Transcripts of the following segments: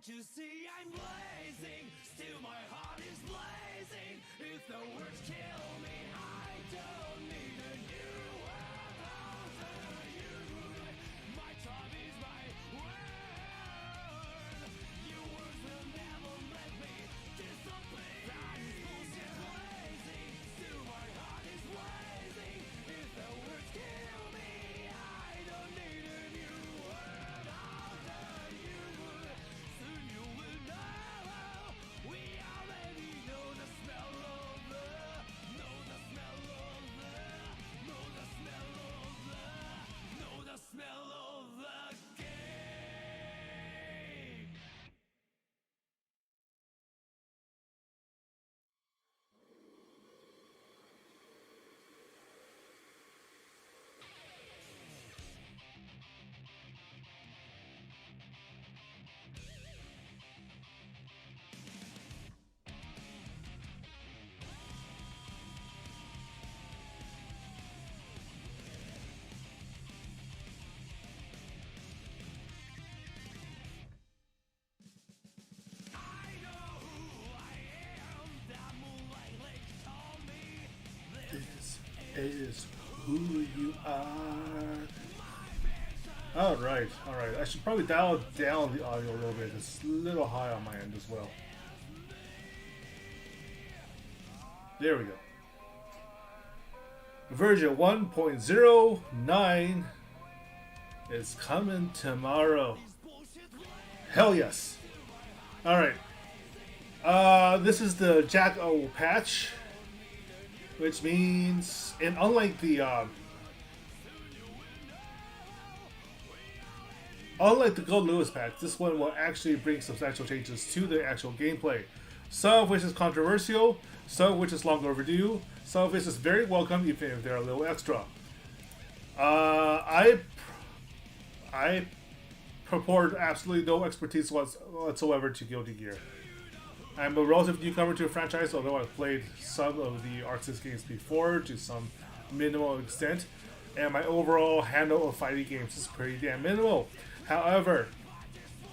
Can't you see I'm blazing? Still my heart is blazing. If the words kill me, I don't need a new world after you. My time is my word. Your words will never let me disappear. That is bullshit blazing. Still my heart is blazing. If the words kill me, I don't need a new world after you. Soon you will know. We already know the smell of the, know the smell of the, know the smell of the, know the smell of the game. I know who I am. That moonlight lake told me This is who you are. Alright. I should probably dial down the audio a little bit. It's a little high on my end as well. There we go. Version 1.09 is coming tomorrow. Hell yes. Alright. This is the Jack O patch, which means, and unlike the Gold Lewis patch, this one will actually bring substantial changes to the actual gameplay. Some of which is controversial, some of which is long overdue, some of which is very welcome even if they're a little extra. I purport absolutely no expertise whatsoever to Guilty Gear. I'm a relative newcomer to a franchise, although I've played some of the Aksys Games before to some minimal extent, and my overall handle of fighting games is pretty damn minimal. However,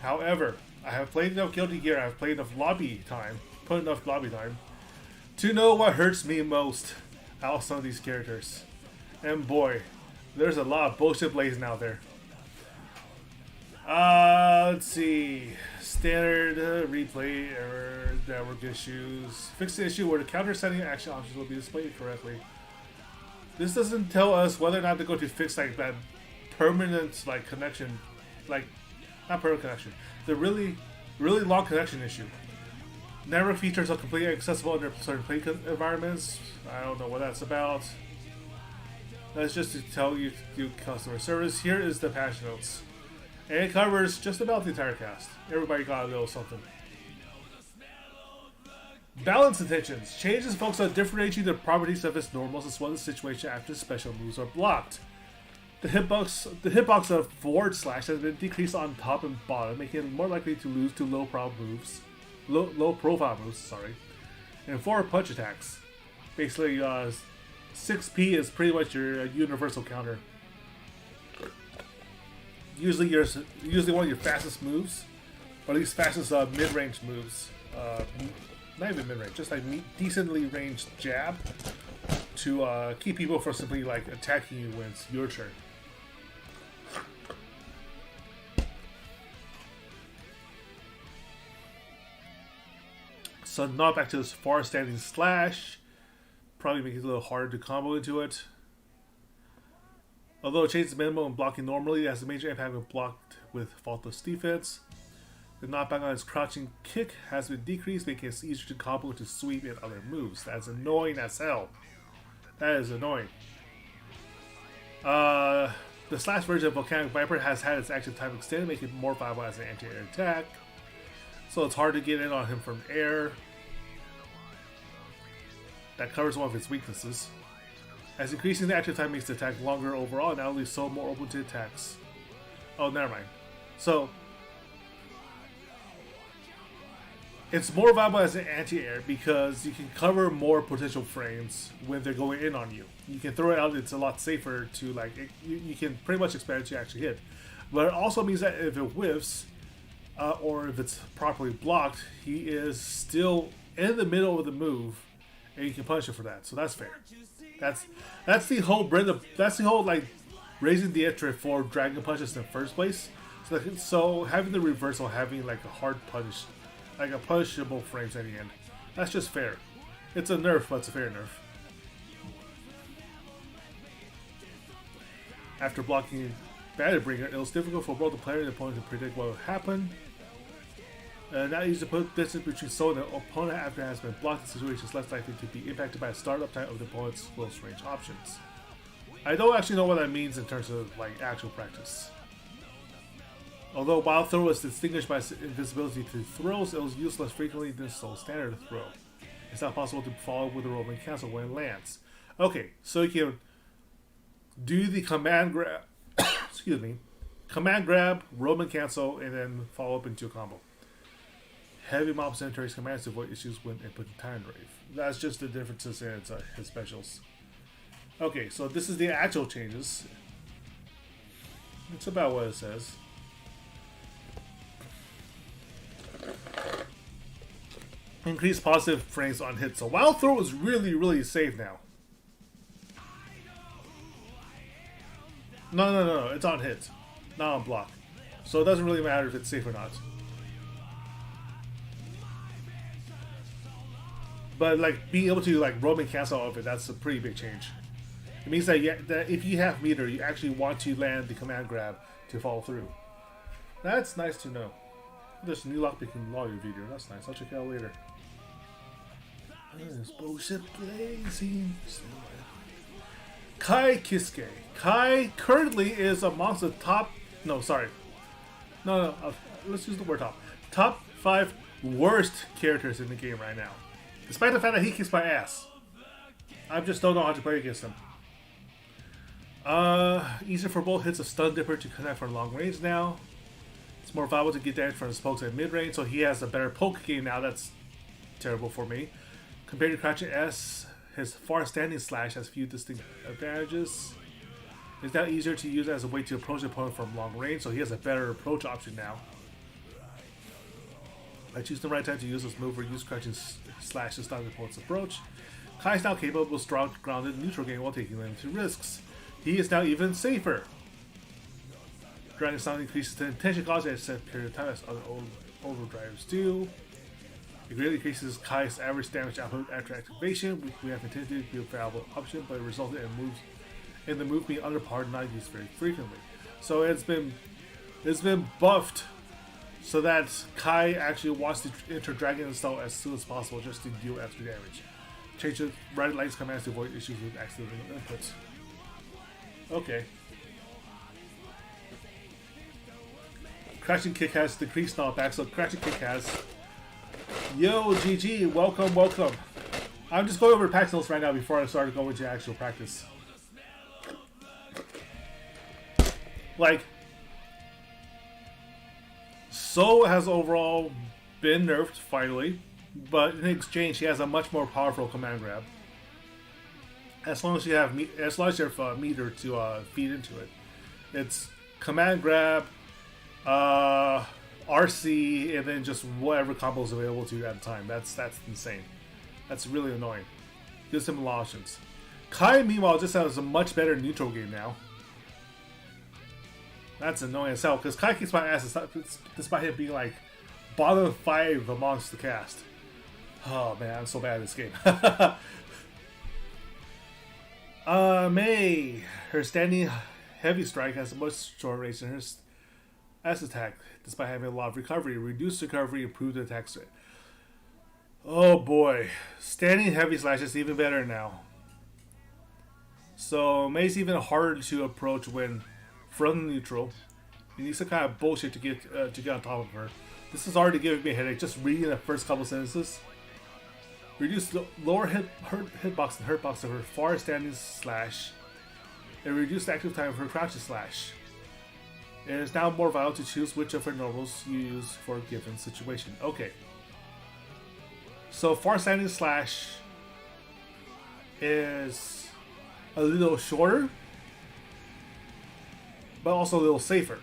I have played enough Guilty Gear, I've played enough lobby time to know what hurts me most out of some of these characters. And boy, there's a lot of bullshit blazing out there. Let's see. Standard replay error, network issues. Fix the issue where the counter setting action options will be displayed correctly. This doesn't tell us whether or not to go to fix like that permanent connection, not permanent connection, the really long connection issue. Network features are completely accessible under certain play environments. I don't know what that's about. That's just to tell you customer service. Here is the patch notes. And it covers just about the entire cast. Everybody got a little something. Balance intentions. Changes focus on differentiating the properties of its normals as well as the situation after special moves are blocked. The hitbox of forward slash has been decreased on top and bottom, making it more likely to lose to low profile moves, and forward punch attacks. Basically, 6P is pretty much your universal counter. Usually one of your fastest moves, or at least fastest mid-range moves. Not even mid-range, just like decently ranged jab to keep people from simply attacking you when it's your turn. So now back to this far standing slash. Probably make it a little harder to combo into it. Although it changes minimum and blocking normally, it has a major impact when blocked with faultless defense. The knockback on its crouching kick has been decreased, making it easier to combo to sweep and other moves. That's annoying as hell. That is annoying. The slash version of Volcanic Viper has had its action time extended, making it more viable as an anti-air attack. So it's hard to get in on him from air. That covers one of its weaknesses. As increasing the active time makes the attack longer overall, and now leaves so more open to attacks. Oh, never mind. So it's more viable as an anti-air because you can cover more potential frames when they're going in on you. You can throw it out, it's a lot safer to you can pretty much expect it to actually hit. But it also means that if it whiffs, or if it's properly blocked, he is still in the middle of the move, and you can punish him for that. So that's fair. That's the whole like raising the entry for dragon punches in the first place. So having the reversal, having like a hard punish, like a punishable frames at the end, that's just fair. It's a nerf, but it's a fair nerf. After blocking Battle Bringer, it was difficult for both the player and the opponent to predict what would happen. Not easy to put distance between soul and the opponent after it has been blocked. The situation is less likely to be impacted by the startup time of the opponent's close range options. I don't actually know what that means in terms of like actual practice. Although Wild Throw is distinguished by its invisibility to throws, it was used less frequently than Soul Standard Throw. It's not possible to follow with a Roman cancel when it lands. Okay, so you can do the command grab, excuse me, command grab, Roman cancel, and then follow up into a combo. Heavy mob centuries commands to avoid issues when input time rave. That's just the differences in his specials. Okay, so this is the actual changes. It's about what it says. Increase positive frames on hit. So Wild Throw is really, really safe now. No. It's on hit, not on block. So it doesn't really matter if it's safe or not. But like being able to like Roman cancel off it, that's a pretty big change. It means that, that if you have meter, you actually want to land the command grab to follow through. That's nice to know. There's a new lockpicking lawyer video. That's nice. I'll check it out later. This bullshit blazing. Kai Kisuke. Kai currently is amongst the top. No, sorry. No. Let's use the word top. Top 5 worst characters in the game right now. Despite the fact that he kicks my ass. I just don't know how to play against him. Easier for both hits of Stun Dipper to connect from long range now. It's more viable to get damage from his pokes at mid range, so he has a better poke game now. That's terrible for me. Compared to Crouching S, his far standing slash has few distinct advantages. It's now easier to use as a way to approach the opponent from long range, so he has a better approach option now. I choose the right time to use this move or use Crouching Slash to stop the opponent's approach. Kai is now capable of strong grounded neutral game while taking limited risks. He is now even safer. Dragon Sound increases the intention cost at a set period of time as other overdrives do. It greatly increases Kai's average damage output after activation. We have intended to be a valuable option, but it resulted in the move being under par, not used very frequently. So it's been buffed so that Kai actually wants to enter Dragon install as soon as possible just to deal extra damage. Change the right lights commands to avoid issues with accidental inputs. Okay. Crashing Kick has decreased knockback, so Crashing Kick has. Yo, GG, welcome. I'm just going over patch notes right now before I start going to actual practice. Like, So has overall been nerfed finally, but in exchange, he has a much more powerful command grab. As long as you have meter to feed into it, it's command grab, RC, and then just whatever combo is available to you at the time. That's insane. That's really annoying. Gives him a lot of options. Kai, meanwhile, just has a much better neutral game now. That's annoying as hell, because Kai kicks my ass despite him being like bottom 5 amongst the cast. Oh man, I'm so bad at this game. Mei, her standing heavy strike has a much shorter range than her S attack, despite having a lot of recovery. Reduced recovery, improved attack rate. Oh boy, standing heavy slash is even better now. So Mei's even harder to approach when from neutral. You need some kind of bullshit to get on top of her. This is already giving me a headache just reading the first couple sentences. Reduce the lower hitbox and hurtbox of her far standing slash, and reduce the active time of her crouching slash. It is now more vital to choose which of her normals you use for a given situation. Okay. So far standing slash is a little shorter, but also a little safer.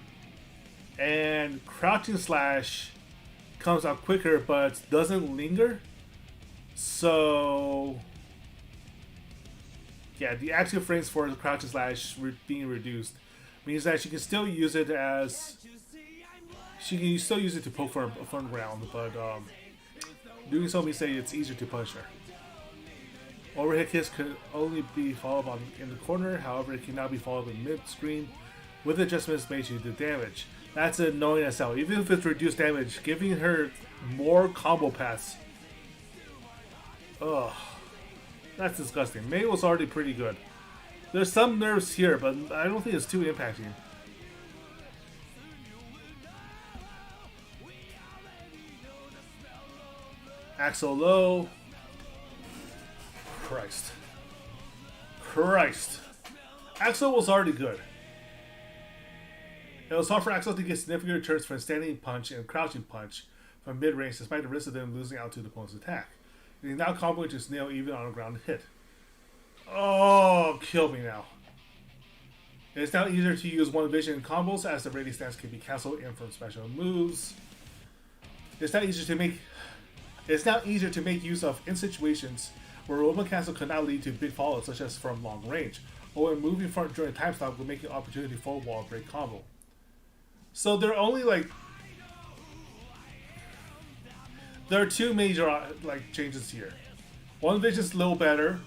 and crouching slash comes out quicker but doesn't linger. So yeah, the active frames for the crouching slash being reduced means that she can still use it as she can still use it to poke for a front round, but doing so means that it's easier to punish her. Overhead kicks could only be followed on in the corner, however it can now be followed in mid-screen with adjustments made to the damage. That's annoying as hell. Even if it's reduced damage, giving her more combo paths. Ugh. That's disgusting. May was already pretty good. There's some nerfs here, but I don't think it's too impacting. Axel low. Christ. Axel was already good. It was hard for Axel to get significant returns from standing punch and crouching punch from mid-range despite the risk of them losing out to the opponent's attack. And he's now comboing to snail even on a ground hit. Oh, kill me now. It's now easier to use one vision combos as the ready stance can be cancelled in from special moves. It's now easier to make use of in situations where Roman cancel could now lead to big follows, such as from long range, or when moving front during time stop will make an opportunity for a wall break combo. So there are only there are two major changes here. One vision's a little better,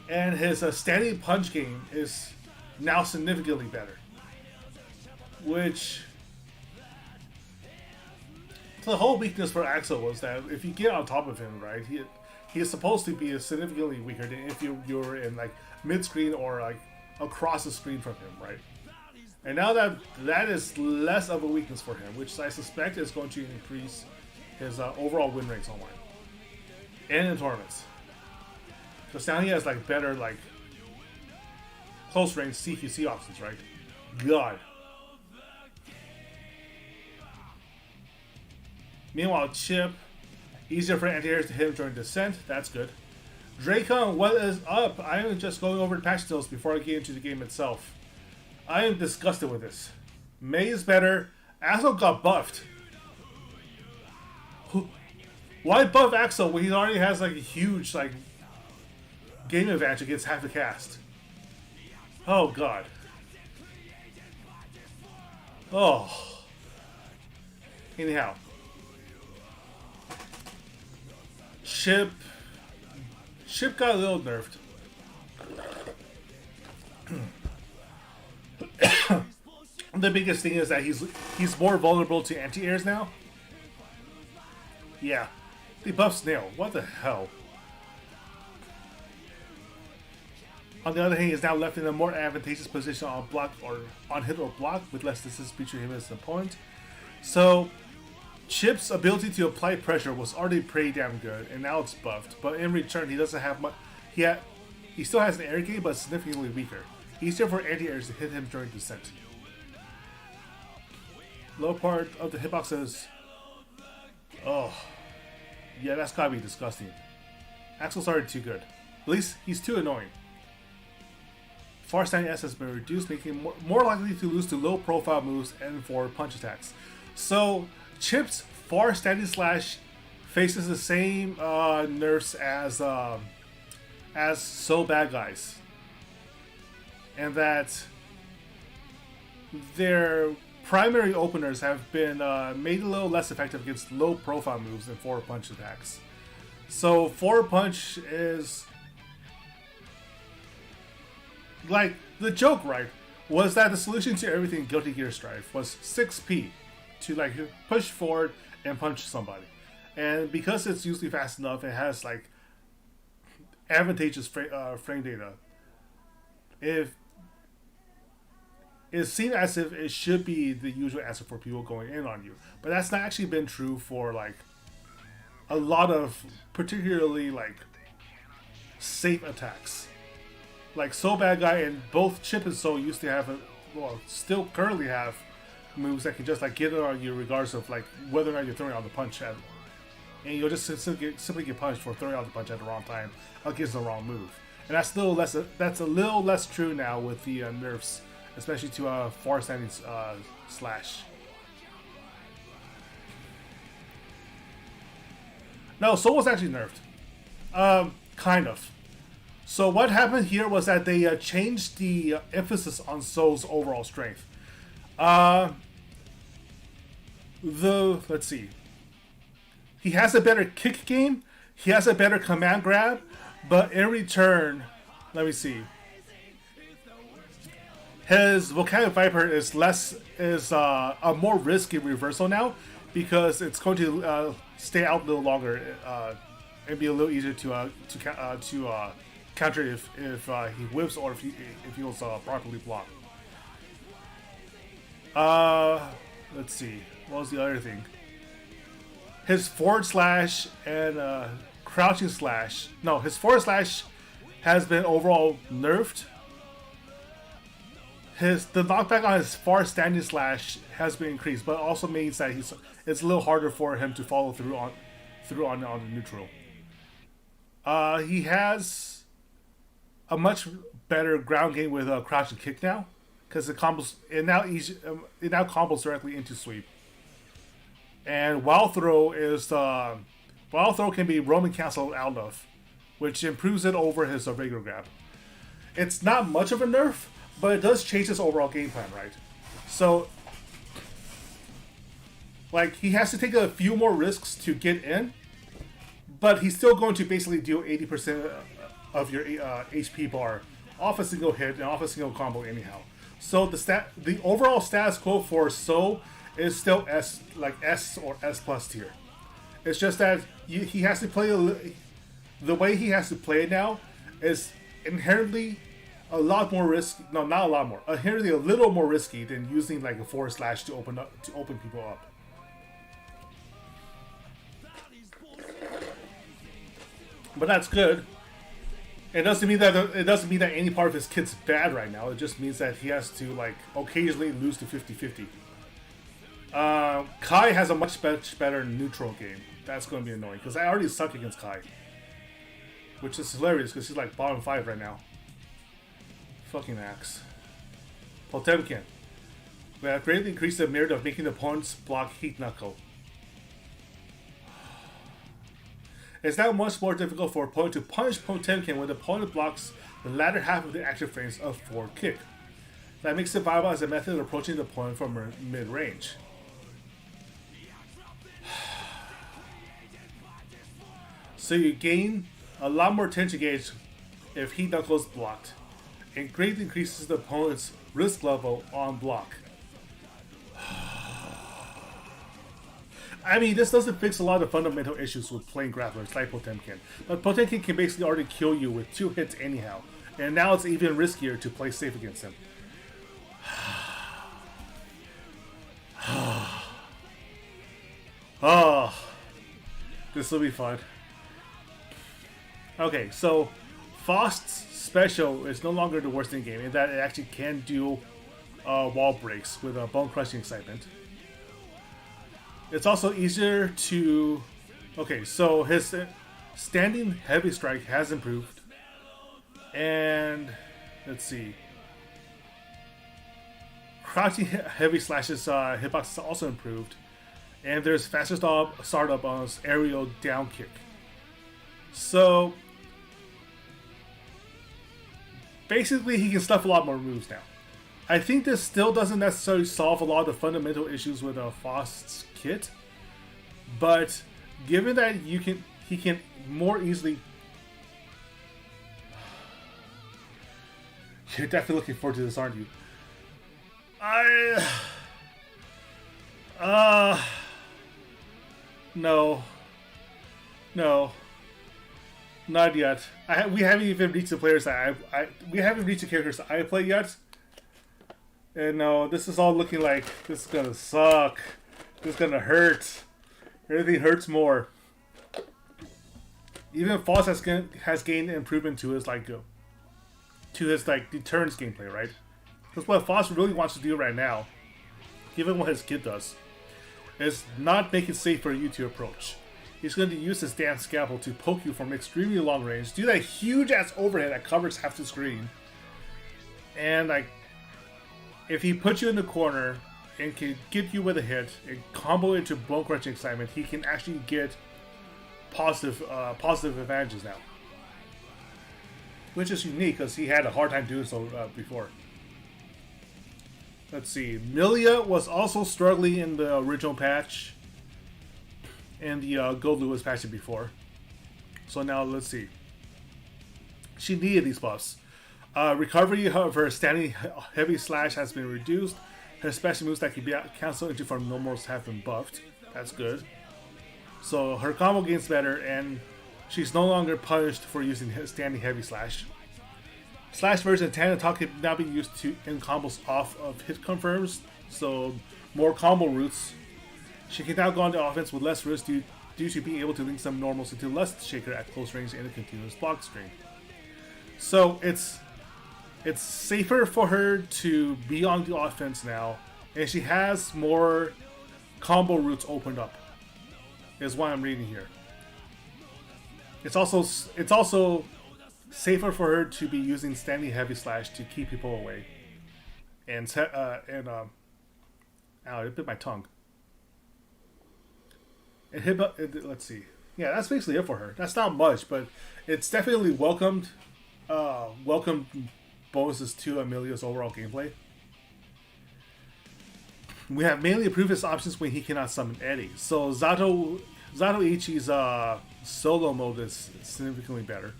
and his standing punch game is now significantly better. Which the whole weakness for Axel was that if you get on top of him, right, he is supposed to be significantly weaker than if you're in mid screen or across the screen from him, right? And now that is less of a weakness for him, which I suspect is going to increase his overall win rates online and in tournaments. Because now he has better close range CQC options, right? God. Meanwhile, Chip, easier for anti-airs to hit him during descent. That's good. Dracon, what is up? I am just going over the patch notes before I get into the game itself. I am disgusted with this. May is better. Axel got buffed. Why buff Axel when he already has a huge game advantage against half the cast? Oh god. Oh. Anyhow. Chip got a little nerfed. The biggest thing is that he's more vulnerable to anti-airs now. Yeah. They buffed Snail. What the hell? On the other hand, he's now left in a more advantageous position on block or on hit or block with less distance between him and his opponent. So Chip's ability to apply pressure was already pretty damn good, and now it's buffed. But in return, he doesn't have much. He still has an air game, but significantly weaker. Easier for anti-airs to hit him during descent. Low part of the hitbox is... Oh. Yeah, that's gotta be disgusting. Axel's already too good. At least he's too annoying. Far standing S has been reduced, making him more likely to lose to low profile moves and forward punch attacks. So, Chip's far standing slash faces the same nerfs as So Bad Guys. And that their primary openers have been made a little less effective against low profile moves and forward punch attacks. So forward punch is the joke, right? Was that the solution to everything Guilty Gear Strife was 6P to push forward and punch somebody. And because it's usually fast enough, it has advantageous frame data. If it's seen as if it should be the usual answer for people going in on you, but that's not actually been true for a lot of particularly safe attacks. So Bad Guy and both Chip and So used to have still currently have moves that can just get it on you regardless of whether or not you're throwing out the punch at, and you'll just simply get punished for throwing out the punch at the wrong time against the wrong move. And that's a little less true now with the nerfs, especially to far standing slash. No, Soul was actually nerfed. Kind of. So what happened here was that they changed the emphasis on Soul's overall strength. Let's see. He has a better kick game. He has a better command grab, but in return, let me see. His Volcanic Viper is a more risky reversal now because it's going to stay out a little longer and be a little easier to counter if he whips or if he was properly blocked. Let's see. What was the other thing? His forward slash and crouching slash. No, his forward slash has been overall nerfed. The knockback on his far standing slash has been increased, but also means that it's a little harder for him to follow through on the neutral. He has a much better ground game with crouch and kick now, because it now combos directly into sweep. And wild throw can be roaming cancelled out of, which improves it over his regular grab. It's not much of a nerf, but it does change his overall game plan, right? So, like, he has to take a few more risks to get in, but he's still going to basically deal 80% of your HP bar off a single hit and off a single combo anyhow. So the overall status quo for Soul is still S or S plus tier. It's just that he has to play the way he has to play it now is inherently a lot more risky. No, not a lot more. Inherently a little more risky than using like a forward slash to open people up. But that's good. It doesn't mean that any part of his kit's bad right now. It just means that he has to like occasionally lose to 50-50. Kai has a much better neutral game. That's going to be annoying because I already suck against Kai, which is hilarious because he's like bottom 5 right now. Fucking axe. Potemkin. We have greatly increased the merit of making the opponents block Heat Knuckle. It's now much more difficult for opponent to punish Potemkin when the opponent blocks the latter half of the action frames of forward kick. That makes it viable as a method of approaching the opponent from mid-range. So you gain a lot more tension gauge if Heat Knuckle is blocked, and greatly increases the opponent's risk level on block. I mean, this doesn't fix a lot of fundamental issues with playing grapplers like Potemkin, but Potemkin can basically already kill you with 2 hits anyhow, and now it's even riskier to play safe against him. Oh, this will be fun. Okay, so Faust's special is no longer the worst in the game in that it actually can do wall breaks with a bone crushing excitement. It's also easier to... Okay, so his standing heavy strike has improved. And... let's see. Crouching heavy slashes hitbox is also improved. And there's faster startup on his aerial down kick. So... basically, he can stuff a lot more moves now. I think this still doesn't necessarily solve a lot of the fundamental issues with Faust's kit, but given that he can more easily. You're definitely looking forward to this, aren't you? No, not yet. We haven't even reached the players that we haven't reached the characters that I play yet. And no, this is all looking like this is gonna suck. This is gonna hurt. Everything hurts more. Even Faust has gained improvement to his deterrence gameplay, right? Because what Faust really wants to do right now, given what his kid does, is not make it safe for you to approach. He's going to use his damn scalpel to poke you from extremely long range, do that huge ass overhead that covers half the screen, and like, if he puts you in the corner and can get you with a hit and combo into bone crushing excitement, he can actually get positive advantages now, which is unique because he had a hard time doing so before. Let's see. Milia was also struggling in the original patch and the Gold Lewis patch before. So now let's see. She needed these buffs. Recovery of her standing heavy slash has been reduced. Her special moves that can be cancelled into from normals have been buffed. That's good. So her combo gains better, and she's no longer punished for using standing heavy slash. Slash version 10 attack can now be used to end combos off of hit confirms, so more combo routes. She can now go on the offense with less risk due to being able to link some normals into less shaker at close range in a continuous block string. So it's safer for her to be on the offense now, and she has more combo routes opened up, is what I'm reading here. It's also safer for her to be using standing heavy slash to keep people away. Ow, it bit my tongue. Let's see. Yeah, that's basically it for her. That's not much, but it's definitely welcomed bonuses to Amelia's overall gameplay. We have mainly improved his options when he cannot summon Eddie. So Zatoichi's solo mode is significantly better.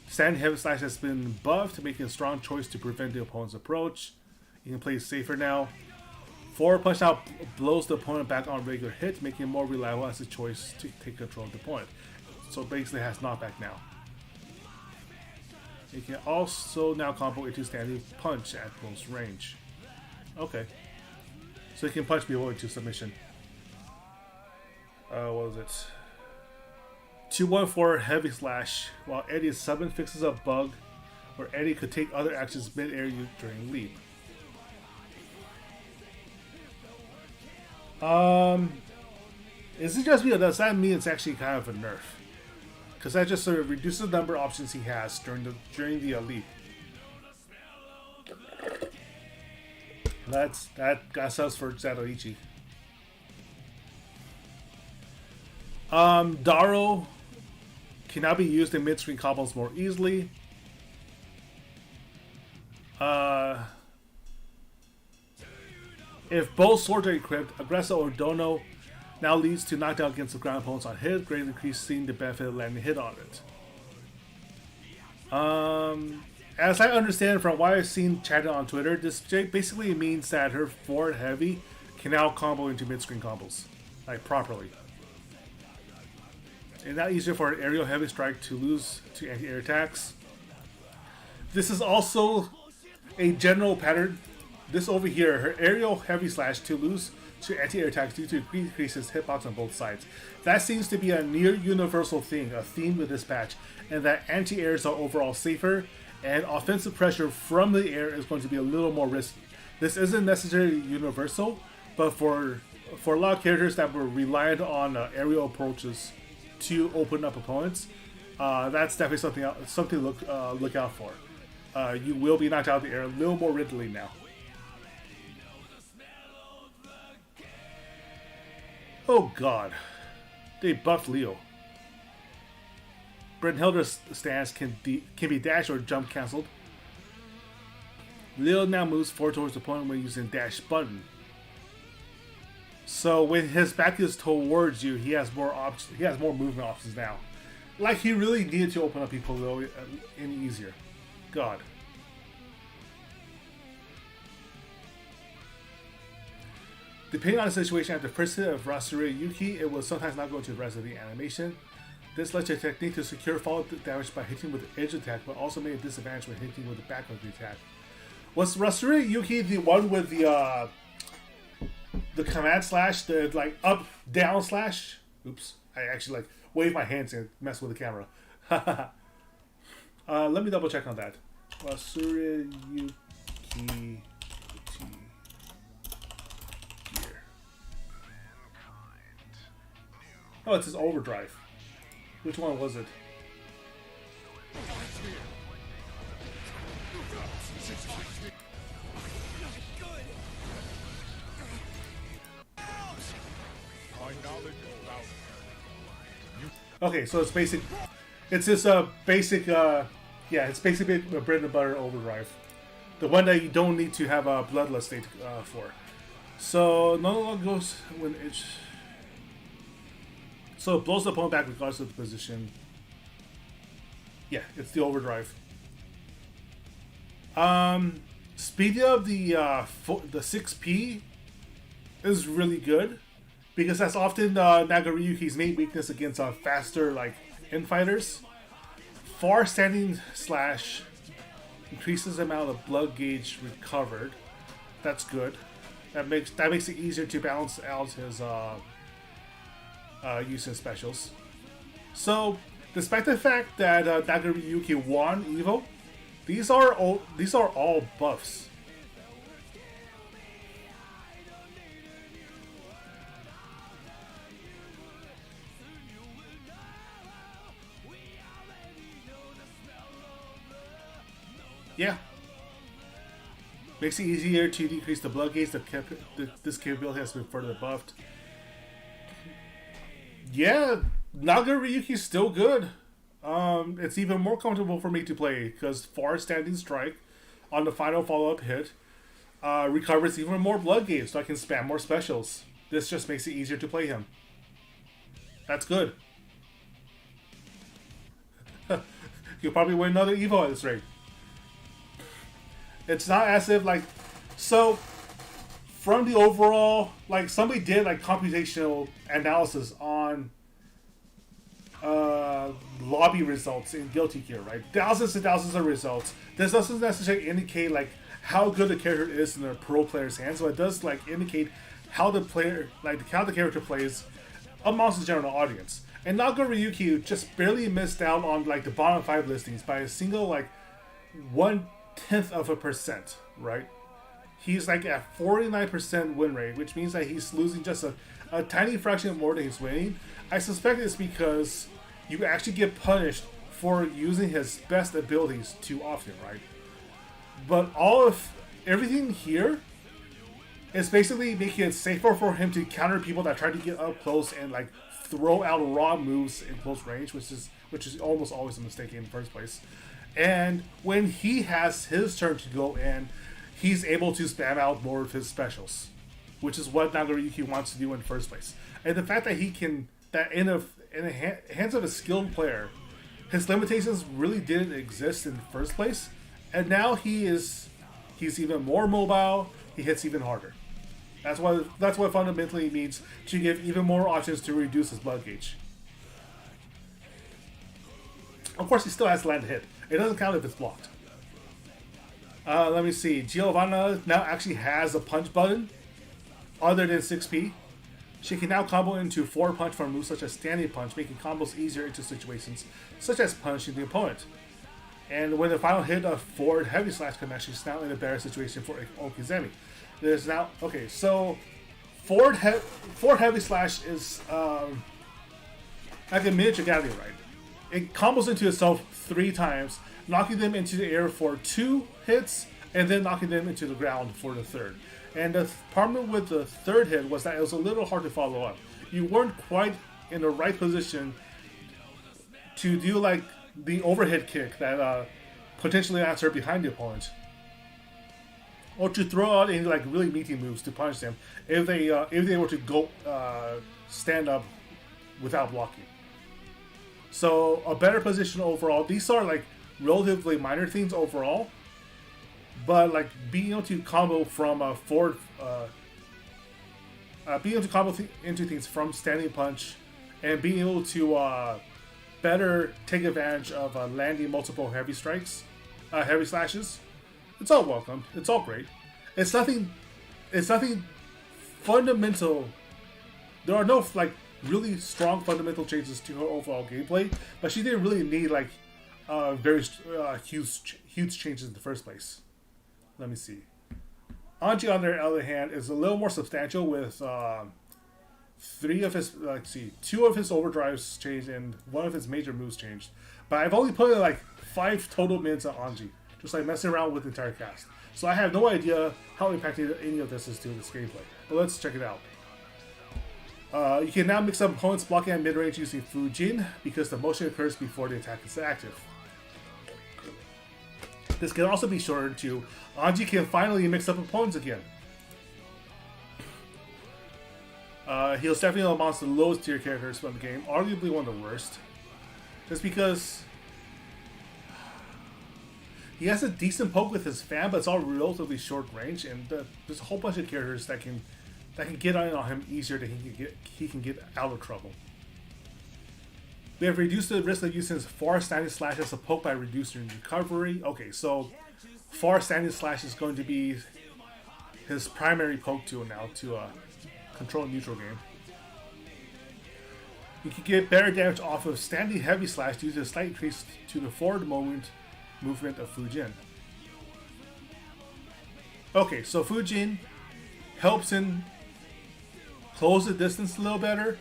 Standing heavy slash has been buffed, making a strong choice to prevent the opponent's approach. You can play safer now. Forward punch out blows the opponent back on regular hit, making it more reliable as a choice to take control of the point. So basically has knockback now. You can also now combo into standing punch at close range. Okay. So you can punch people into submission. What was it? 214 heavy slash. While Eddie's summon fixes a bug where Eddie could take other actions mid-air during leap. Is it just me, or does that mean it's actually kind of a nerf? Because that just sort of reduces the number of options he has during the leap. That got us for Zatoichi. Daro can now be used in mid-screen combos more easily. If both swords are equipped, Aggressor or Dono now leads to knockdown against the ground opponents on hit, greatly increasing the benefit of landing a hit on it. As I understand from what I've seen chatted on Twitter, this basically means that her forward heavy can now combo into mid-screen combos, like properly. It's now easier for an aerial heavy strike to lose to anti-air attacks. This is also a general pattern. This over here, her aerial heavy slash to lose to anti-air attacks due to increases hitbox on both sides. That seems to be a near universal thing, a theme with this patch, and that anti-airs are overall safer, and offensive pressure from the air is going to be a little more risky. This isn't necessarily universal, but for a lot of characters that were reliant on aerial approaches to open up opponents, that's definitely something to look out for. You will be knocked out of the air a little more readily now. Oh god, they buffed Leo. Brynhilda's stance can be dash or jump cancelled. Leo now moves forward towards the opponent when using dash button. So when his back is towards you, he has more options. He has more movement options now. Like he really needed to open up people though any easier. God. Depending on the situation, at the first hit of Rasure Yuki, it will sometimes not go into the rest of the animation. This lets your technique to secure follow-up damage by hitting with the edge attack, but also made a disadvantage when hitting with the back of the attack. Was Rasure Yuki the one with the command slash, the like up down slash? Oops, I actually like wave my hands and mess with the camera. Let me double check on that. Rasure Yuki. Oh, it's his overdrive. Which one was it? Okay, so it's basic. It's just a basic. Yeah, it's basically a bread and butter overdrive. The one that you don't need to have a bloodlust state for. So no longer goes when it. So it blows the opponent back regardless of the position. Yeah, it's the overdrive. Speed of the 6P is really good because that's often Nagaryuki's main weakness against faster like infighters. Far standing slash increases the amount of blood gauge recovered. That's good. That makes it easier to balance out his use of specials. So, despite the fact that Nagaryuki won Evo, these are all buffs. Yeah. Makes it easier to decrease the blood gauge. This capability has been further buffed. Yeah, Nagaryuki's still good. It's even more comfortable for me to play because far standing strike on the final follow-up hit recovers even more blood gauge, so I can spam more specials. This just makes it easier to play him. That's good. You'll probably win another Evo at this rate. It's not as if like so from the overall like somebody did like computational analysis on lobby results in Guilty Gear, right? Thousands and thousands of results. This doesn't necessarily indicate like how good the character is in the pro player's hands, so it does like indicate how the player like how the character plays amongst the general audience. And Nagaryuki just barely missed out on like the bottom 5 listings by a single like 0.1%, right? He's like at 49% win rate, which means that he's losing just a tiny fraction more than he's winning. I suspect it's because you actually get punished for using his best abilities too often, right? But all of everything here is basically making it safer for him to counter people that try to get up close and like throw out raw moves in close range, which is almost always a mistake in the first place. And when he has his turn to go in, he's able to spam out more of his specials, which is what Nagaryuki wants to do in the first place. And the fact that he can, that in the hands of a skilled player, his limitations really didn't exist in the first place, and now he's even more mobile. He hits even harder. That's what fundamentally means to give even more options to reduce his blood gauge. Of course, he still has to land a hit. It doesn't count if it's blocked. Let me see. Giovanna now actually has a punch button other than 6P. She can now combo into forward punch from moves such as standing punch, making combos easier into situations such as punishing the opponent. And when the final hit of forward heavy slash comes, she's now in a better situation for Okizemi. There's now okay, so forward heavy slash is like a miniature Gatling right? It combos into itself 3 times, knocking them into the air for 2 hits, and then knocking them into the ground for the 3rd. And the problem with the 3rd hit was that it was a little hard to follow up. You weren't quite in the right position to do like the overhead kick that potentially lands her behind the opponent, or to throw out any like really meaty moves to punish them if they were to go stand up without blocking. So a better position overall. These are like relatively minor things overall, but like being able to combo from a forward, being able to combo into things from standing punch, and being able to better take advantage of landing multiple heavy strikes, heavy slashes. It's all welcomed. It's all great. It's nothing fundamental. There are no like really strong fundamental changes to her overall gameplay, but she didn't really need like very huge changes in the first place. Let me see. Anji, on the other hand, is a little more substantial with 2 of his overdrives changed and 1 of his major moves changed. But I've only put like 5 total minutes on Anji, just like messing around with the entire cast. So I have no idea how impacted any of this is to this gameplay. But let's check it out. You can now mix up opponents blocking at mid-range using Fujin because the motion occurs before the attack is active. This can also be shortened to Anji can finally mix up opponents again. He's definitely amongst the lowest tier characters from the game, arguably one of the worst. Just because he has a decent poke with his fan, but it's all relatively short range, and there's a whole bunch of characters that can get on him easier than he can get out of trouble. We have reduced the risk of using his far standing slash as a poke by reducing recovery. Okay, so far standing slash is going to be his primary poke tool now to control a neutral game. You can get better damage off of standing heavy slash due to a slight increase to the forward movement of Fujin. Okay, so Fujin helps him close the distance a little better,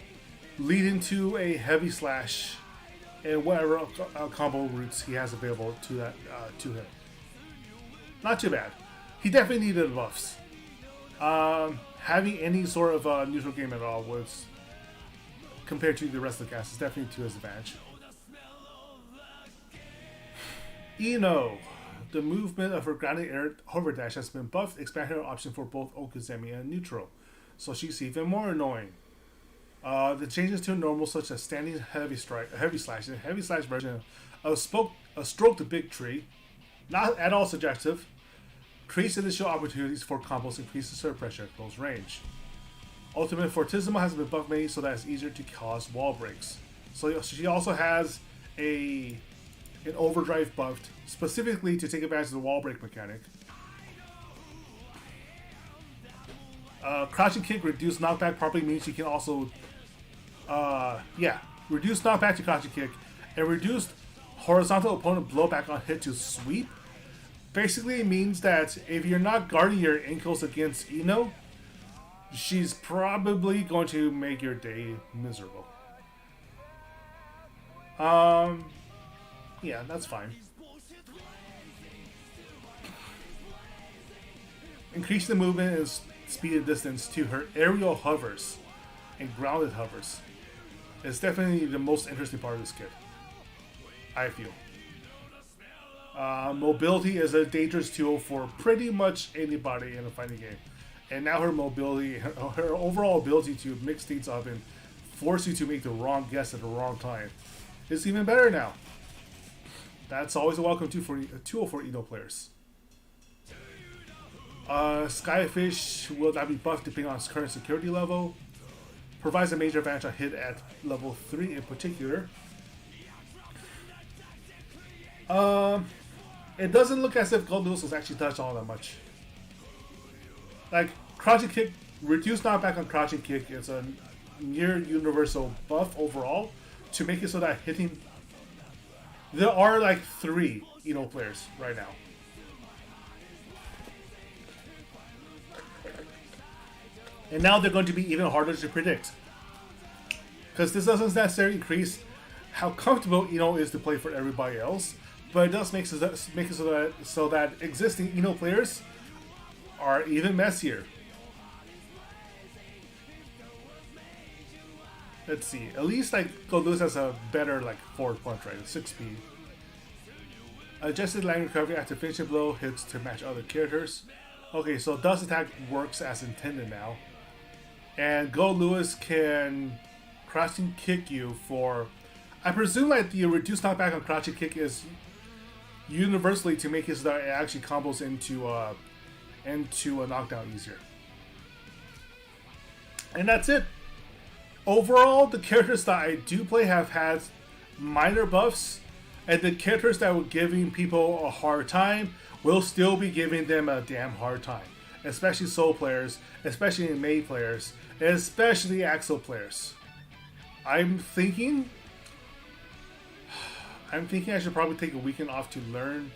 leading to a heavy slash and whatever combo routes he has available to him. Not too bad. He definitely needed the buffs. Having any sort of neutral game at all was, compared to the rest of the cast, is definitely to his advantage. Ino. The movement of her grounded air hover dash has been buffed, expanding her option for both Okuzemi and neutral, so she's even more annoying. The changes to normal, such as standing heavy slash, and heavy slash version of stroke the big tree, not at all subjective, creates additional opportunities for combos, increases her pressure at close range. Ultimate Fortissimo has been buff made so that it's easier to cause wall breaks. So she also has an overdrive buffed specifically to take advantage of the wall break mechanic. Crouching kick reduced knockback probably means you can also reduce knockback to crouching kick and reduced horizontal opponent blowback on hit to sweep. Basically it means that if you're not guarding your ankles against Ino, she's probably going to make your day miserable. Yeah, that's fine. Increase the movement and speed and distance to her aerial hovers and grounded hovers. It's definitely the most interesting part of this kit, I feel. Mobility is a dangerous tool for pretty much anybody in a fighting game. And now her mobility, her overall ability to mix things up and force you to make the wrong guess at the wrong time is even better now. That's always a welcome tool for Ino players. Skyfish will not be buffed depending on its current security level. Provides a major advantage on hit at level 3 in particular. It doesn't look as if Gold Lewis was actually touched all that much. Like, crouching kick, reduced knockback on crouching kick is a near universal buff overall to make it so that hitting... There are like 3 Ino players right now. And now they're going to be even harder to predict. Because this doesn't necessarily increase how comfortable Ino is to play for everybody else, but it does make it so that existing Ino players are even messier. Let's see. At least like Gold Lewis has a better like forward punch rate, 6 speed. Adjusted line recovery after finishing blow hits to match other characters. Okay, so Dust Attack works as intended now. And Gold Lewis can crouching kick you for... I presume like the reduced knockback on crouching kick is universally to make it so that it actually combos into a knockdown easier. And that's it. Overall, the characters that I do play have had minor buffs, and the characters that were giving people a hard time will still be giving them a damn hard time. Especially Soul players, especially Mei players, and especially Axel players. I'm thinking I should probably take a weekend off to learn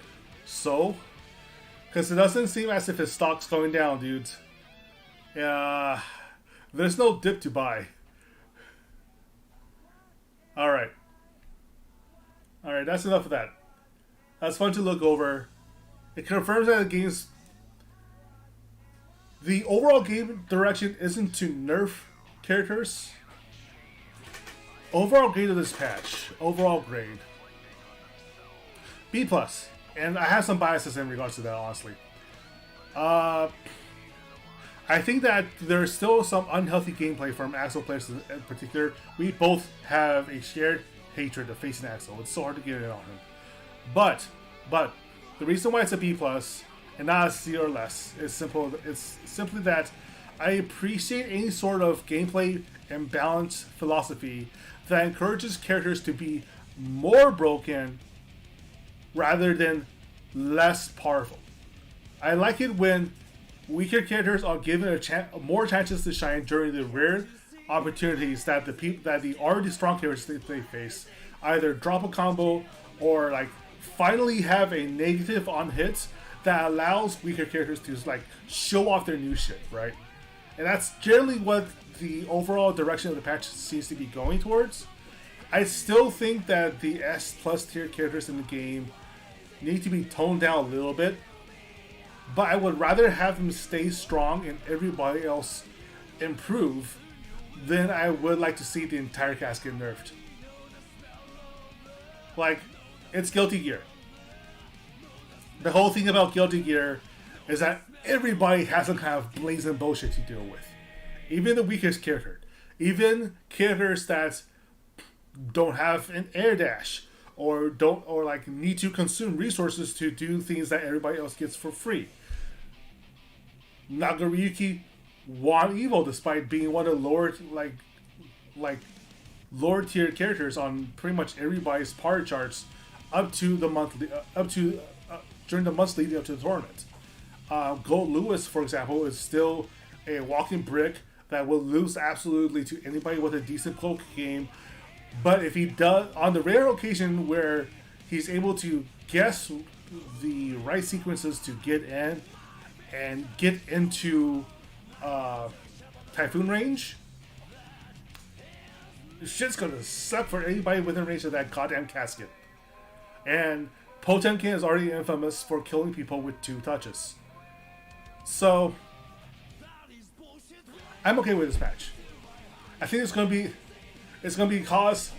Soul, because it doesn't seem as if his stock's going down, dudes. Yeah, there's no dip to buy. Alright, that's enough of that. That's fun to look over. It confirms that the overall game direction isn't to nerf characters, Overall grade of this patch. Overall grade. B plus. And I have some biases in regards to that, honestly. I think that there's still some unhealthy gameplay from Axel players in particular. We both have a shared hatred of facing Axel. It's so hard to get it on him. But the reason why it's a B plus and not a C or less is simple. It's simply that I appreciate any sort of gameplay and balance philosophy that encourages characters to be more broken rather than less powerful. I like it when weaker characters are given more chances to shine during the rare opportunities that the already strong characters they face either drop a combo or like finally have a negative on hits that allows weaker characters to like show off their new shit, right? And that's generally what the overall direction of the patch seems to be going towards. I still think that the S plus tier characters in the game need to be toned down a little bit, but I would rather have them stay strong and everybody else improve than I would like to see the entire cast get nerfed. Like, it's Guilty Gear. The whole thing about Guilty Gear is that everybody has some kind of blazing bullshit to deal with. Even the weakest character. Even characters that don't have an air dash or like need to consume resources to do things that everybody else gets for free. Nagaryuki won evil despite being one of the lower tier characters on pretty much everybody's par charts up to the monthly during the months leading up to the tournament. Gold Lewis, for example, is still a walking brick that will lose absolutely to anybody with a decent poke game. But if he does, on the rare occasion where he's able to guess the right sequences to get in and get into Typhoon range, shit's gonna suck for anybody within range of that goddamn casket. And Potemkin is already infamous for killing people with 2 touches. So, I'm okay with this patch. I think it's gonna be because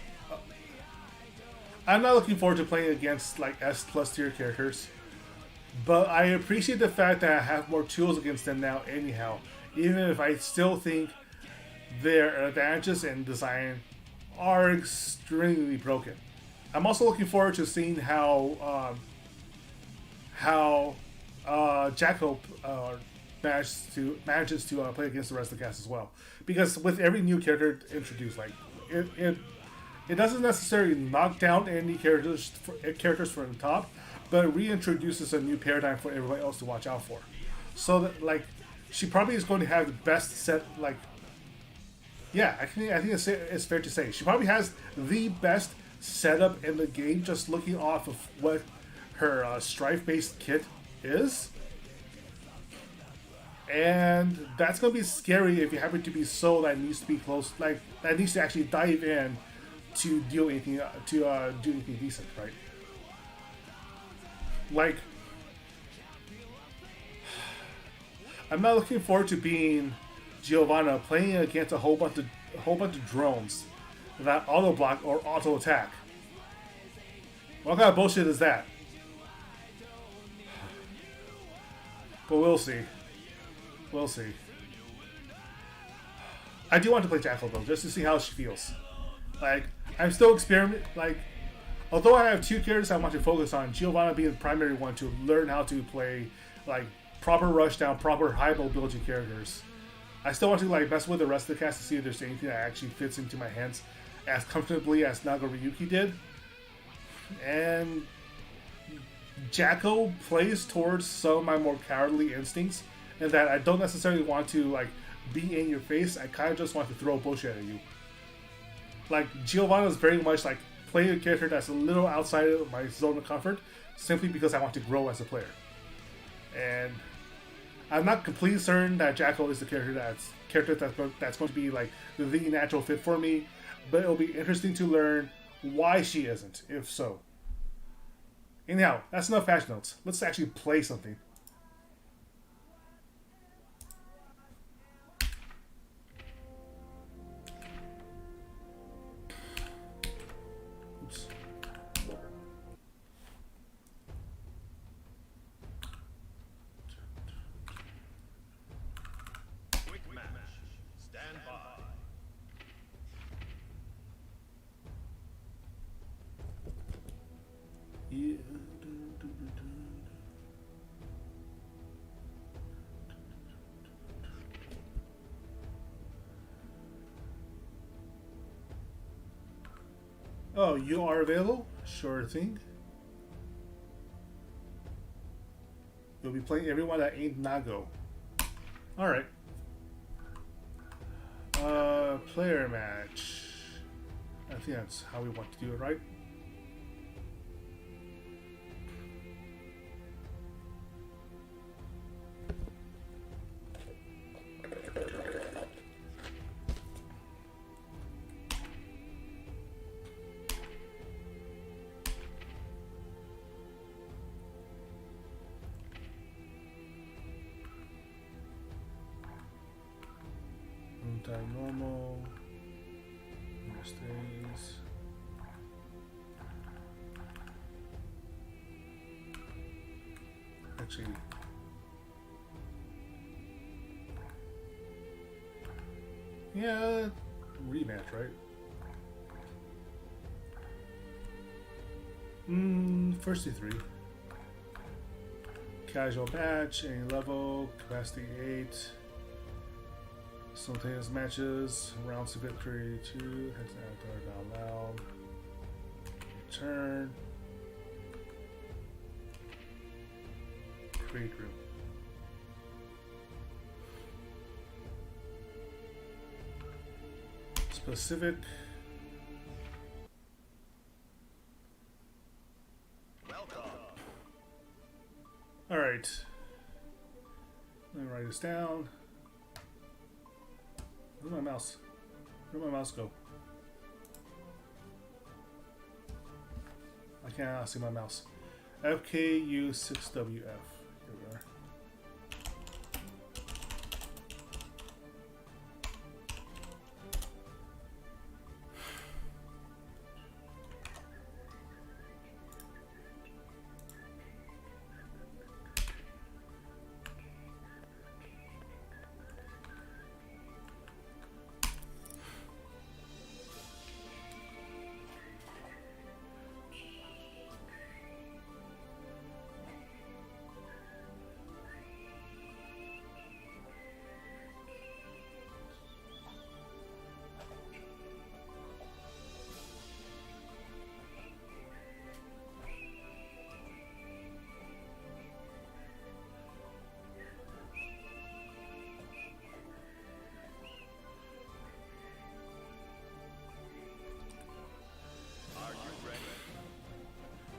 I'm not looking forward to playing against like S plus tier characters, but I appreciate the fact that I have more tools against them now anyhow, even if I still think their advantages in design are extremely broken. I'm also looking forward to seeing how Jackhope manages to play against the rest of the cast as well. Because with every new character introduced, like it doesn't necessarily knock down any characters from the top, but it reintroduces a new paradigm for everybody else to watch out for. So that like she probably is going to have the best set. Like, yeah, I think it's fair to say she probably has the best setup in the game. Just looking off of what her Strife-based kit is. And that's gonna be scary if you happen to be so that needs to be close, like that needs to actually dive in to do anything decent, right? Like, I'm not looking forward to being Giovanna playing against a whole bunch of drones that auto block or auto attack. What kind of bullshit is that? But we'll see. We'll see. I do want to play Jackal though, just to see how she feels. Like, I'm still experimenting. Like, although I have 2 characters I want to focus on, Giovanna being the primary one to learn how to play like proper rushdown, proper high mobility characters. I still want to like mess with the rest of the cast to see if there's anything that actually fits into my hands as comfortably as Nagaryuki did. And Jacko plays towards some of my more cowardly instincts, and that I don't necessarily want to like be in your face. I kind of just want to throw bullshit at you. Like, Giovanna is very much like playing a character that's a little outside of my zone of comfort, simply because I want to grow as a player. And I'm not completely certain that Jacko is the character that's going to be like the natural fit for me, but it'll be interesting to learn why she isn't, if so. Anyhow, that's enough patch notes. Let's actually play something. Oh, you are available? Sure thing. You'll be playing everyone that ain't Nago. Alright. Player match. I think that's how we want to do it, right? Normal. Stays. Actually, yeah, rematch, right? First to three. Casual match, any level, capacity 8. Simultaneous matches, rounds to victory 2, heads and down loud. Return. Create group. Specific. Welcome. Alright. Let me write this down. Where's my mouse? Where'd my mouse go? I can't see my mouse. FKU6WF. Here we are.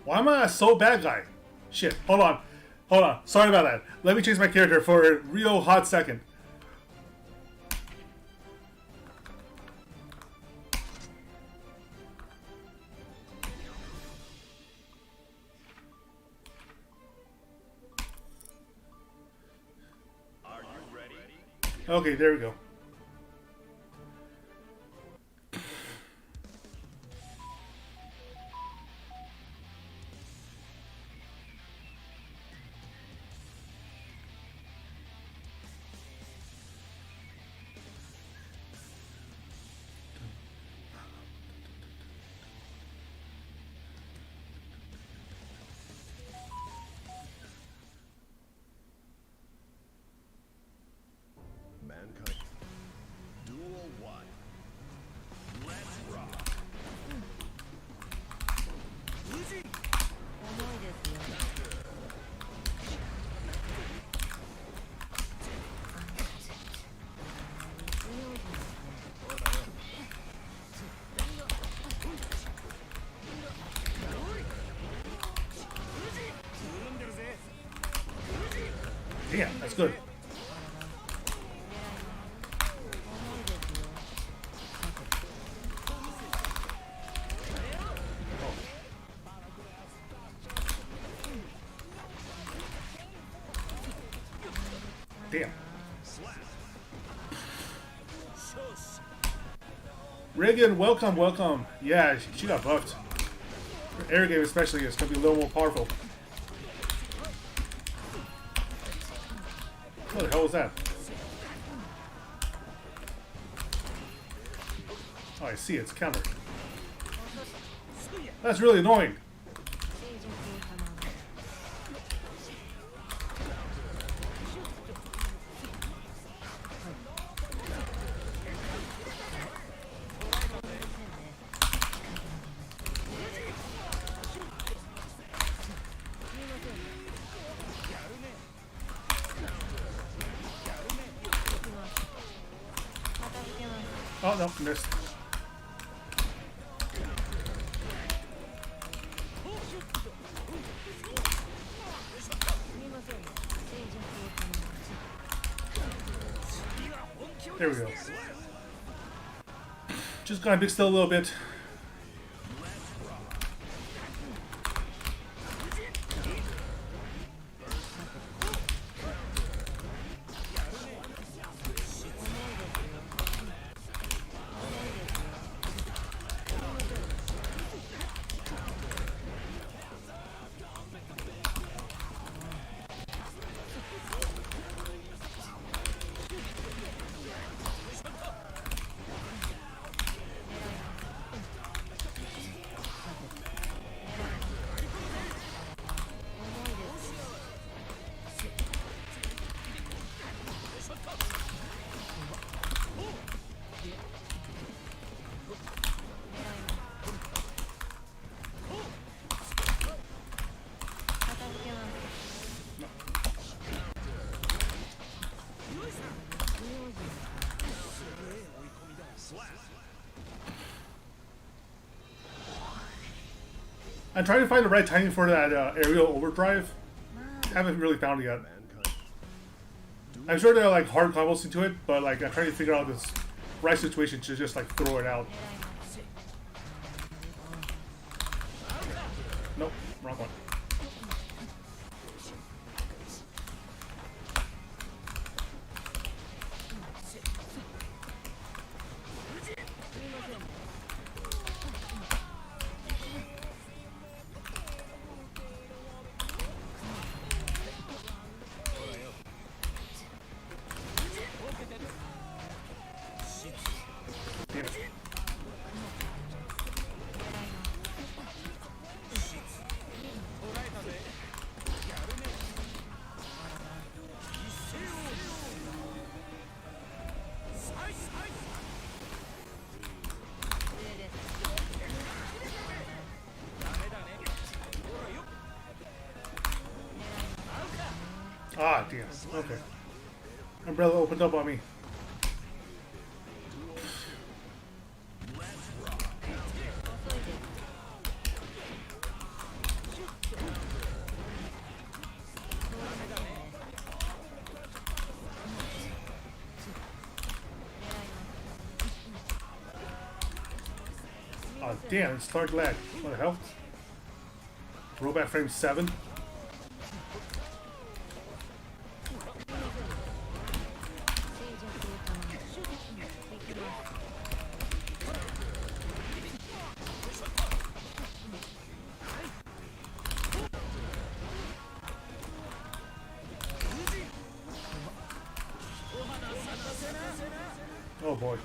Why am I a so bad guy? Shit, hold on. Hold on. Sorry about that. Let me change my character for a real hot second. Are you ready? Okay, there we go. Mankind. Duel 1. Let's rock. Luigi. Damn, that's good. Damn. Reagan, welcome, welcome. Yeah, she got buffed. Her air game especially is going to be a little more powerful. What the hell was that? Oh, I see. It's counter. That's really annoying. Oh no, missed. There we go. Just gotta mix it a little bit. I'm trying to find the right timing for that aerial overdrive. Haven't really found it yet. I'm sure there are like hard combos into it, but like I'm trying to figure out this right situation to just like throw it out. Nope, wrong one. Ah, damn. Okay. Umbrella opened up on me. Oh, damn, it's start lag. What the hell? Robot frame 7. Oh boy.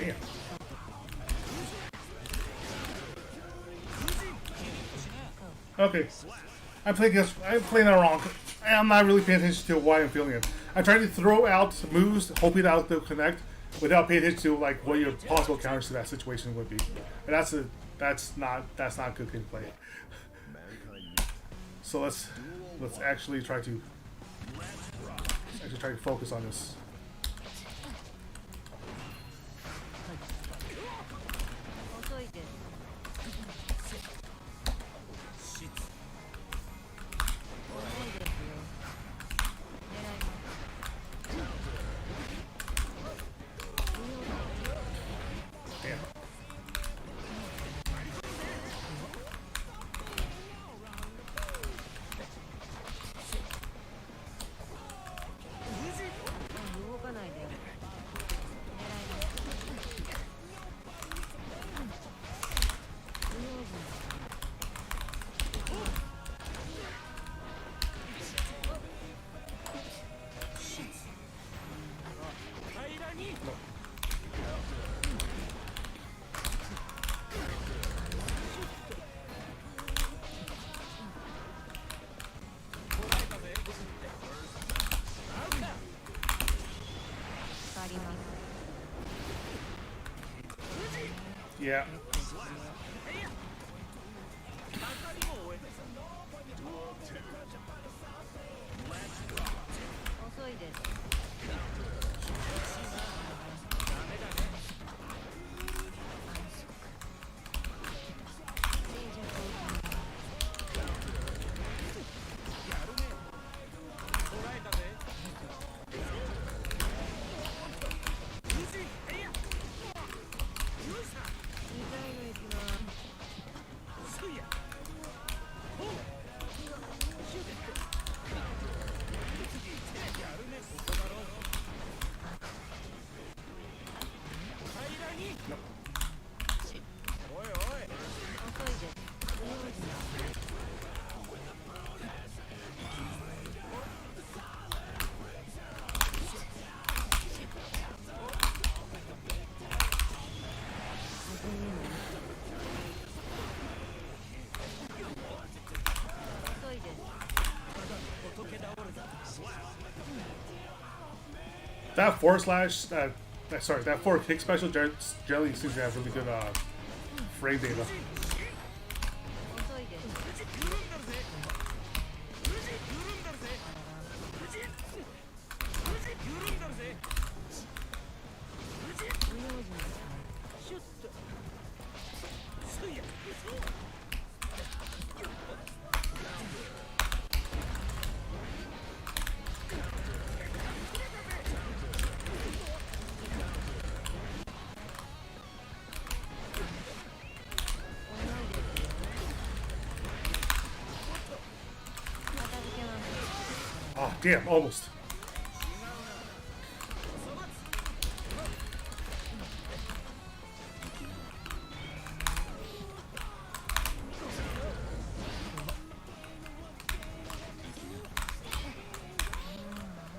Damn. Okay. I'm playing that wrong. I'm not really paying attention to why I'm feeling it. I'm trying to throw out moves, hoping that they'll connect, without paying attention to like what your possible counters to that situation would be. And that's not good gameplay. So let's actually try to focus on this. Yeah. That forward slash, sorry, that forward kick special generally seems to have really good frame data. Oh, damn, almost.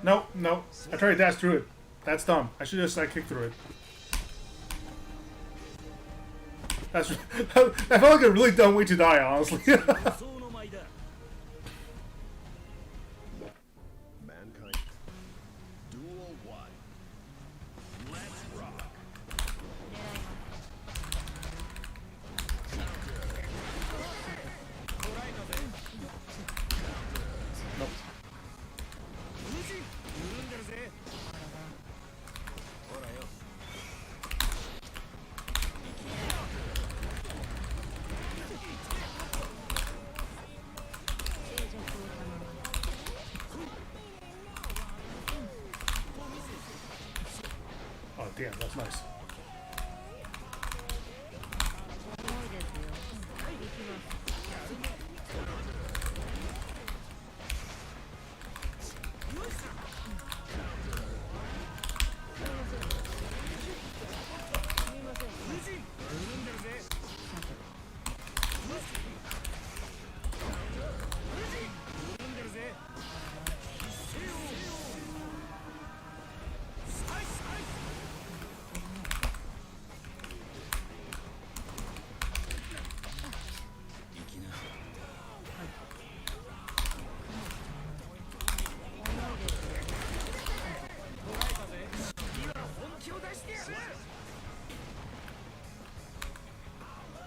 No, no. I tried to dash through it. That's dumb. I should just kick through it. That's. I felt like a really dumb way to die, honestly. Oh, damn, that's nice.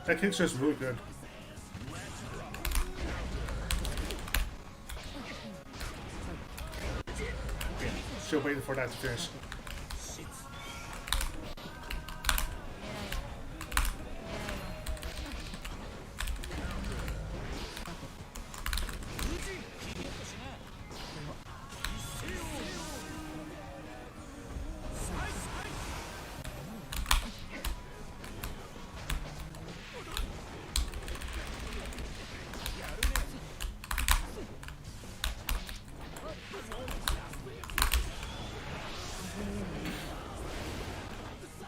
That kick's just really good. Still waiting for that to finish.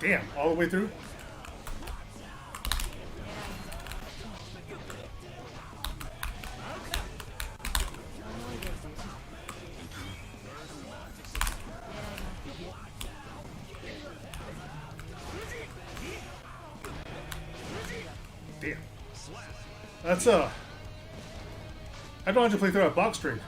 Damn, all the way through? Damn. That's I don't have to play through a box string.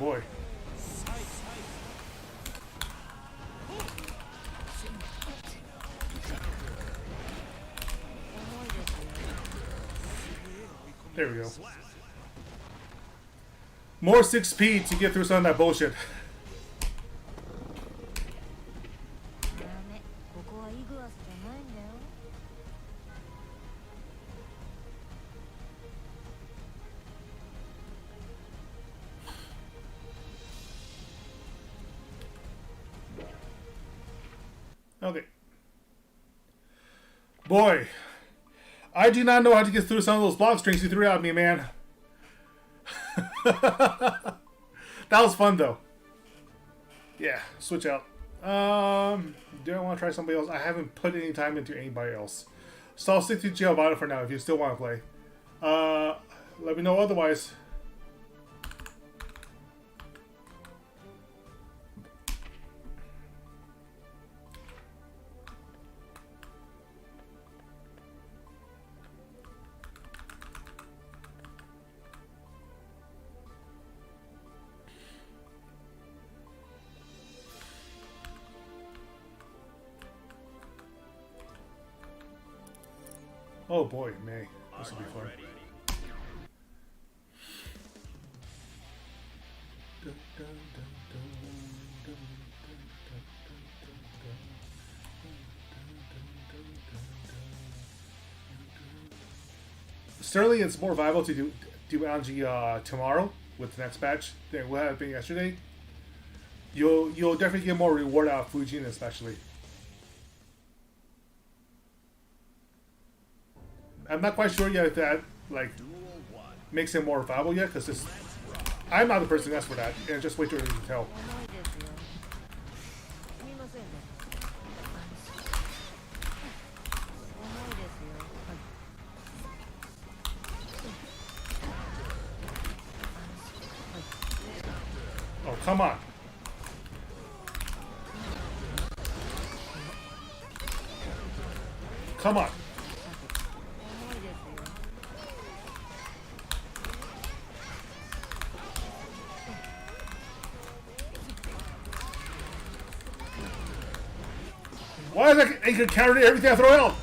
boy. There we go. More 6P to get through some of that bullshit. Okay. Boy, I do not know how to get through some of those block strings you threw at me, man. That was fun, though. Yeah, switch out. Do I want to try somebody else? I haven't put any time into anybody else. So I'll stick to Giovanna for now if you still want to play. Let me know otherwise. Oh boy, May. This will be fun. Certainly, it's more viable to do Angie tomorrow with the next batch than what had been yesterday. You'll definitely get more reward out of Fujin, especially. I'm not quite sure yet if that like makes it more viable yet, because I'm not the person that's for that, and just wait till you can tell. Oh, come on. Come on. Why is that anchor counter to everything I throw out?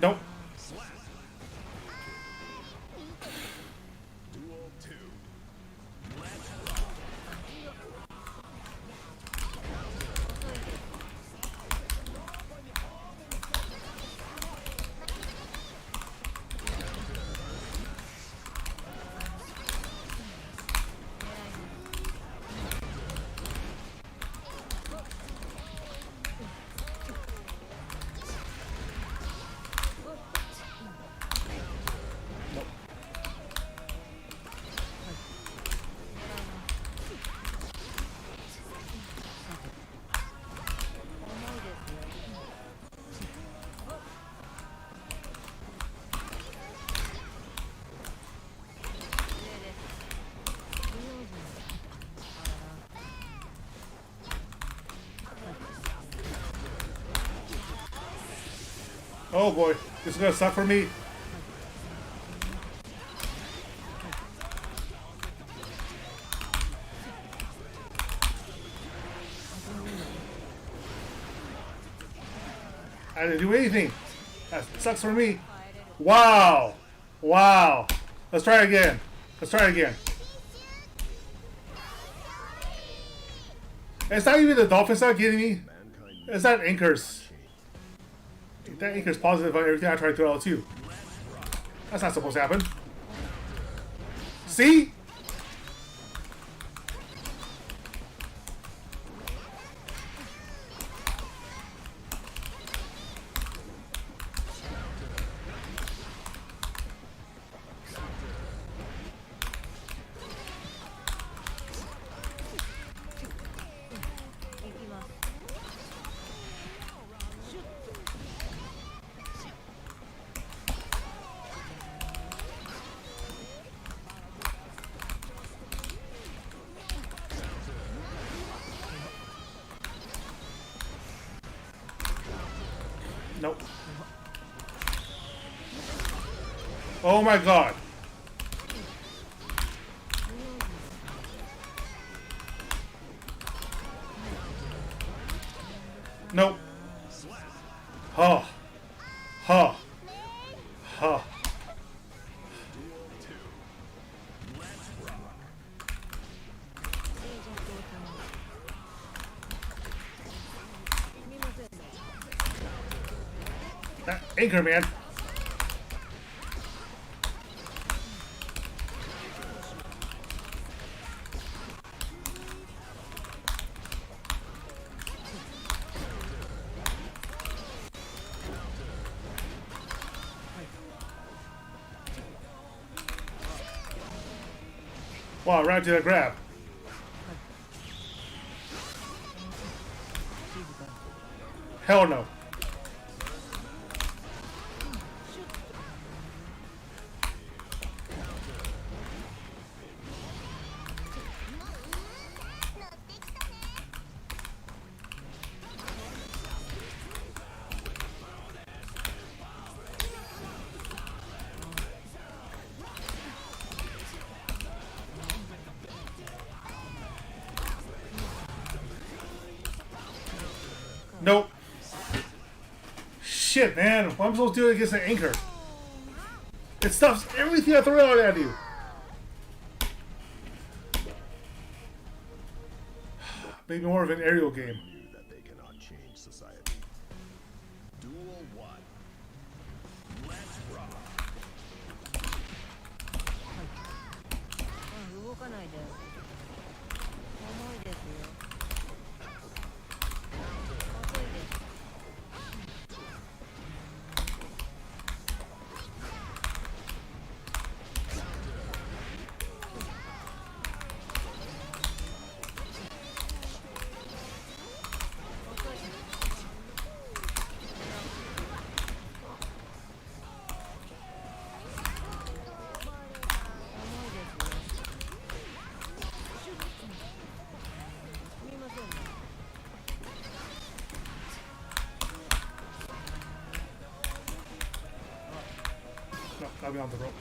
Nope. Oh boy, this is gonna suck for me. I didn't do anything. That sucks for me. Wow. Wow. Let's try again. Let's try again. It's not even the dolphins not getting me. It's not anchors. That anchor's positive on everything I try to throw out too. That's not supposed to happen. See? Oh my god. Nope. Huh. Huh. Huh. That anchor, man. Wow, right to the grab. Hell no. Nope. Shit, man. What am I supposed to do against an anchor? It stops everything I throw out at you. Maybe more of an aerial game. That they cannot change society. Duel 1. Let's rock. 動かないで。重いですよ。遅いです。No, I'll be on the rope.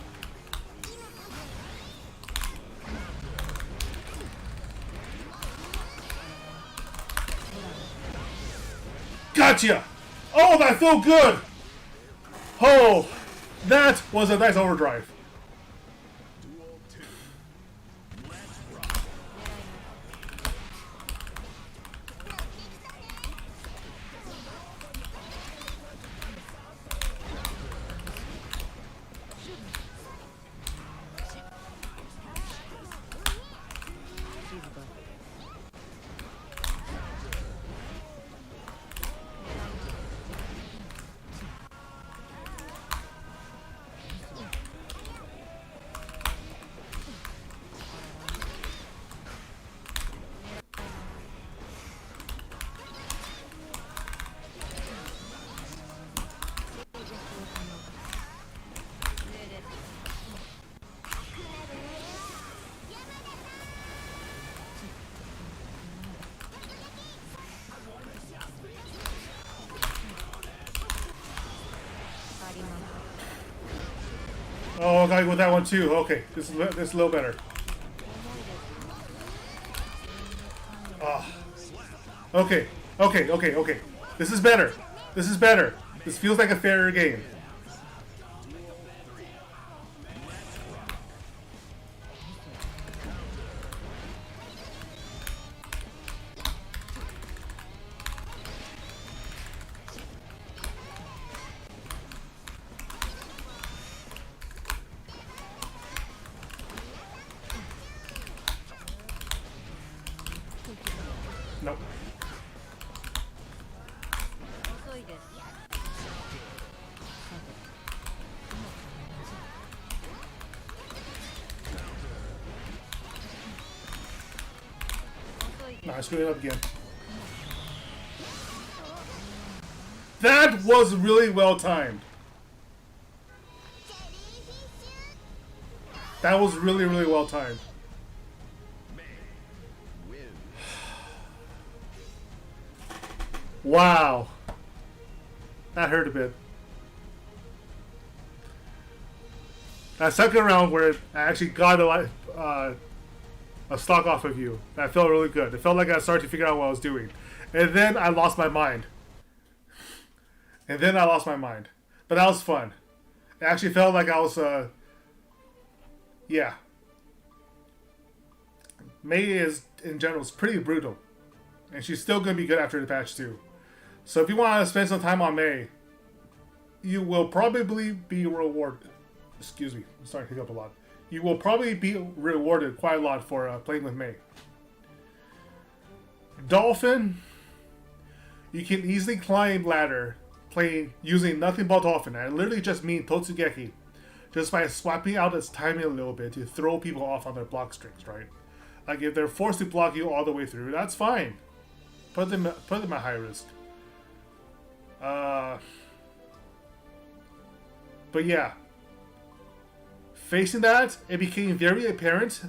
Gotcha! Oh, that felt good! Oh, that was a nice overdrive. Duel 2. Let's rock. Oh, I gotta go with that one too. Okay, this is a little better. Ah. Okay, okay. This is better. This is better. This feels like a fairer game. Nope. 遅いです。Nah, I screwed it up again. That was really well timed. That was really, really well timed. Win. Wow. That hurt a bit. That second round where I actually got a stock off of you, that felt really good. It felt like I started to figure out what I was doing. And then I lost my mind. But that was fun. It actually felt like I was, yeah. Mei is, in general, is pretty brutal. And she's still going to be good after the patch too. So if you want to spend some time on Mei, you will probably be rewarded. Excuse me, I'm starting to hiccup a lot. You will probably be rewarded quite a lot for playing with Mei. Dolphin, you can easily climb ladder playing using nothing but Dolphin. I literally just mean Totsugeki, just by swapping out its timing a little bit to throw people off on their block strings, right? Like if they're forced to block you all the way through, that's fine. Put them at high risk. But yeah, facing that, it became very apparent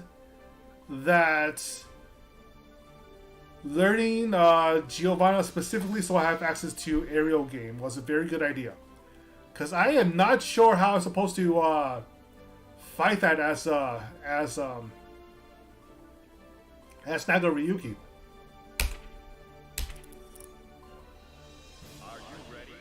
that learning Giovanna specifically so I have access to aerial game was a very good idea. Because I am not sure how I'm supposed to fight that as Naga Ryuki. Are you ready?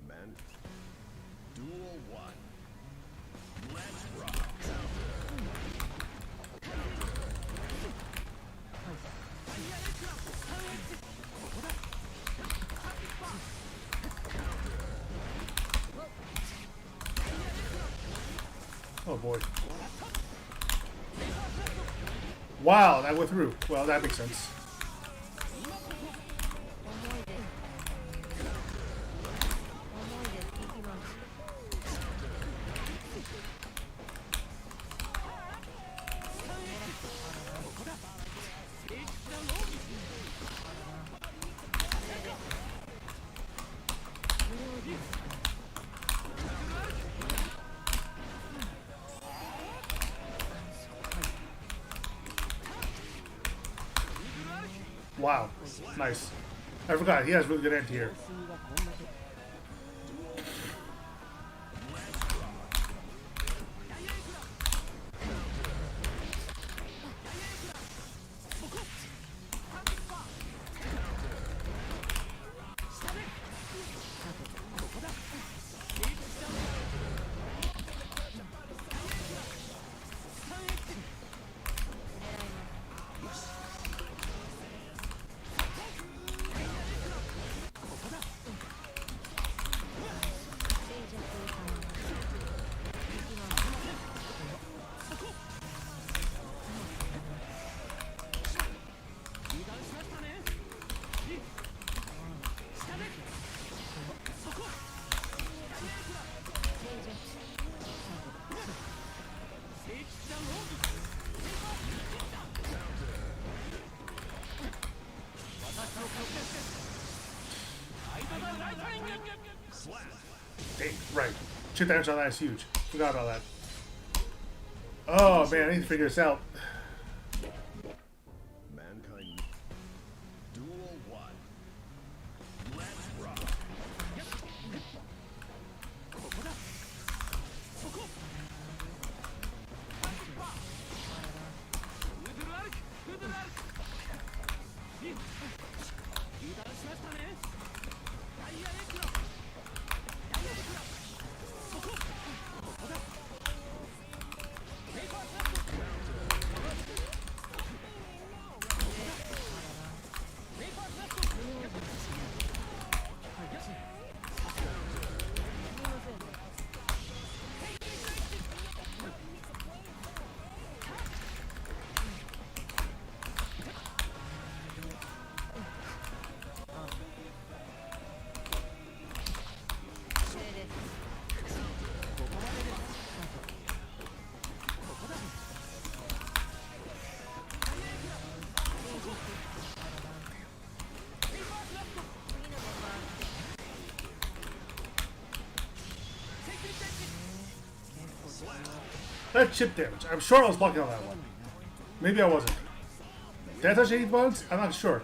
Man, Duel 1. Let's rock. Oh boy. Wow, that went through. Well, that makes sense. Wow, nice. I forgot, he has really good anti-air. Dang, right. Chip damage on that is huge. Forgot about that. Oh man, I need to figure this out. Mankind. Duel 1. Let's rock. That chip damage. I'm sure I was blocking on that one. Maybe I wasn't. Did I touch any buttons? I'm not sure.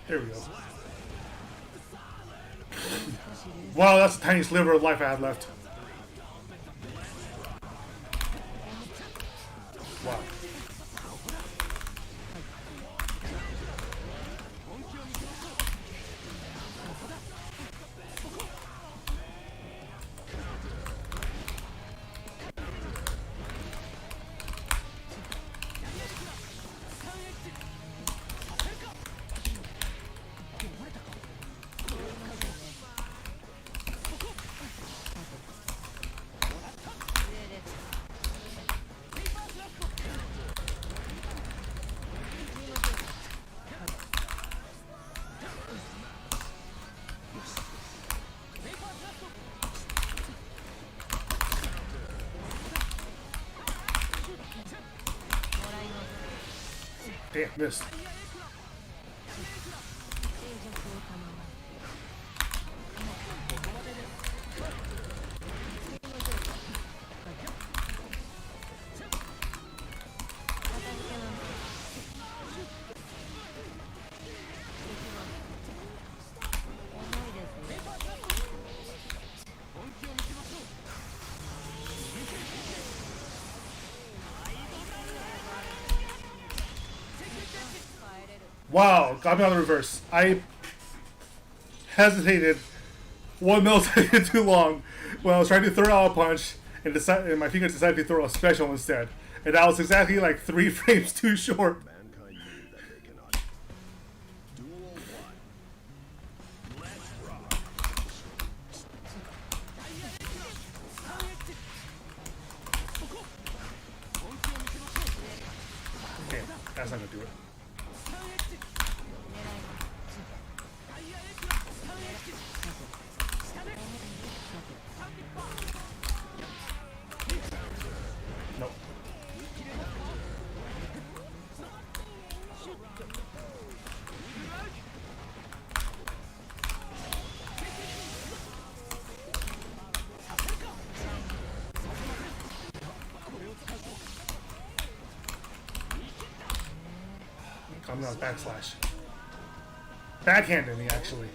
Here we go. Wow, that's the tiny sliver of life I had left. Wow. Damn, missed. Wow, got me on the reverse. I hesitated 1 millisecond too long when I was trying to throw out a punch and my fingers decided to throw a special instead. And that was exactly like 3 frames too short. Mankind knew that they cannot. Duel 1. Let's rock. Damn, that's not gonna do it. Nope. Coming out backslash. Backhanded me, actually.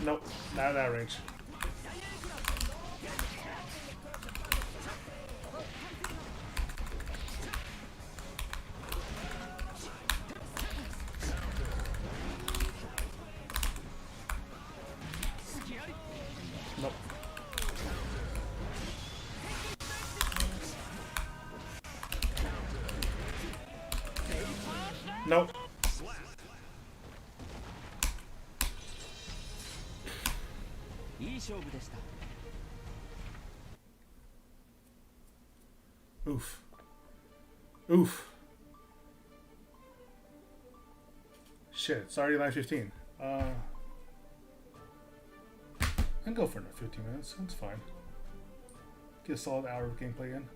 Nope, not at that range. Nope. Nope. Oof. Oof. Shit, it's already 9:15. I can go for another 15 minutes. That's fine. Get a solid hour of gameplay in.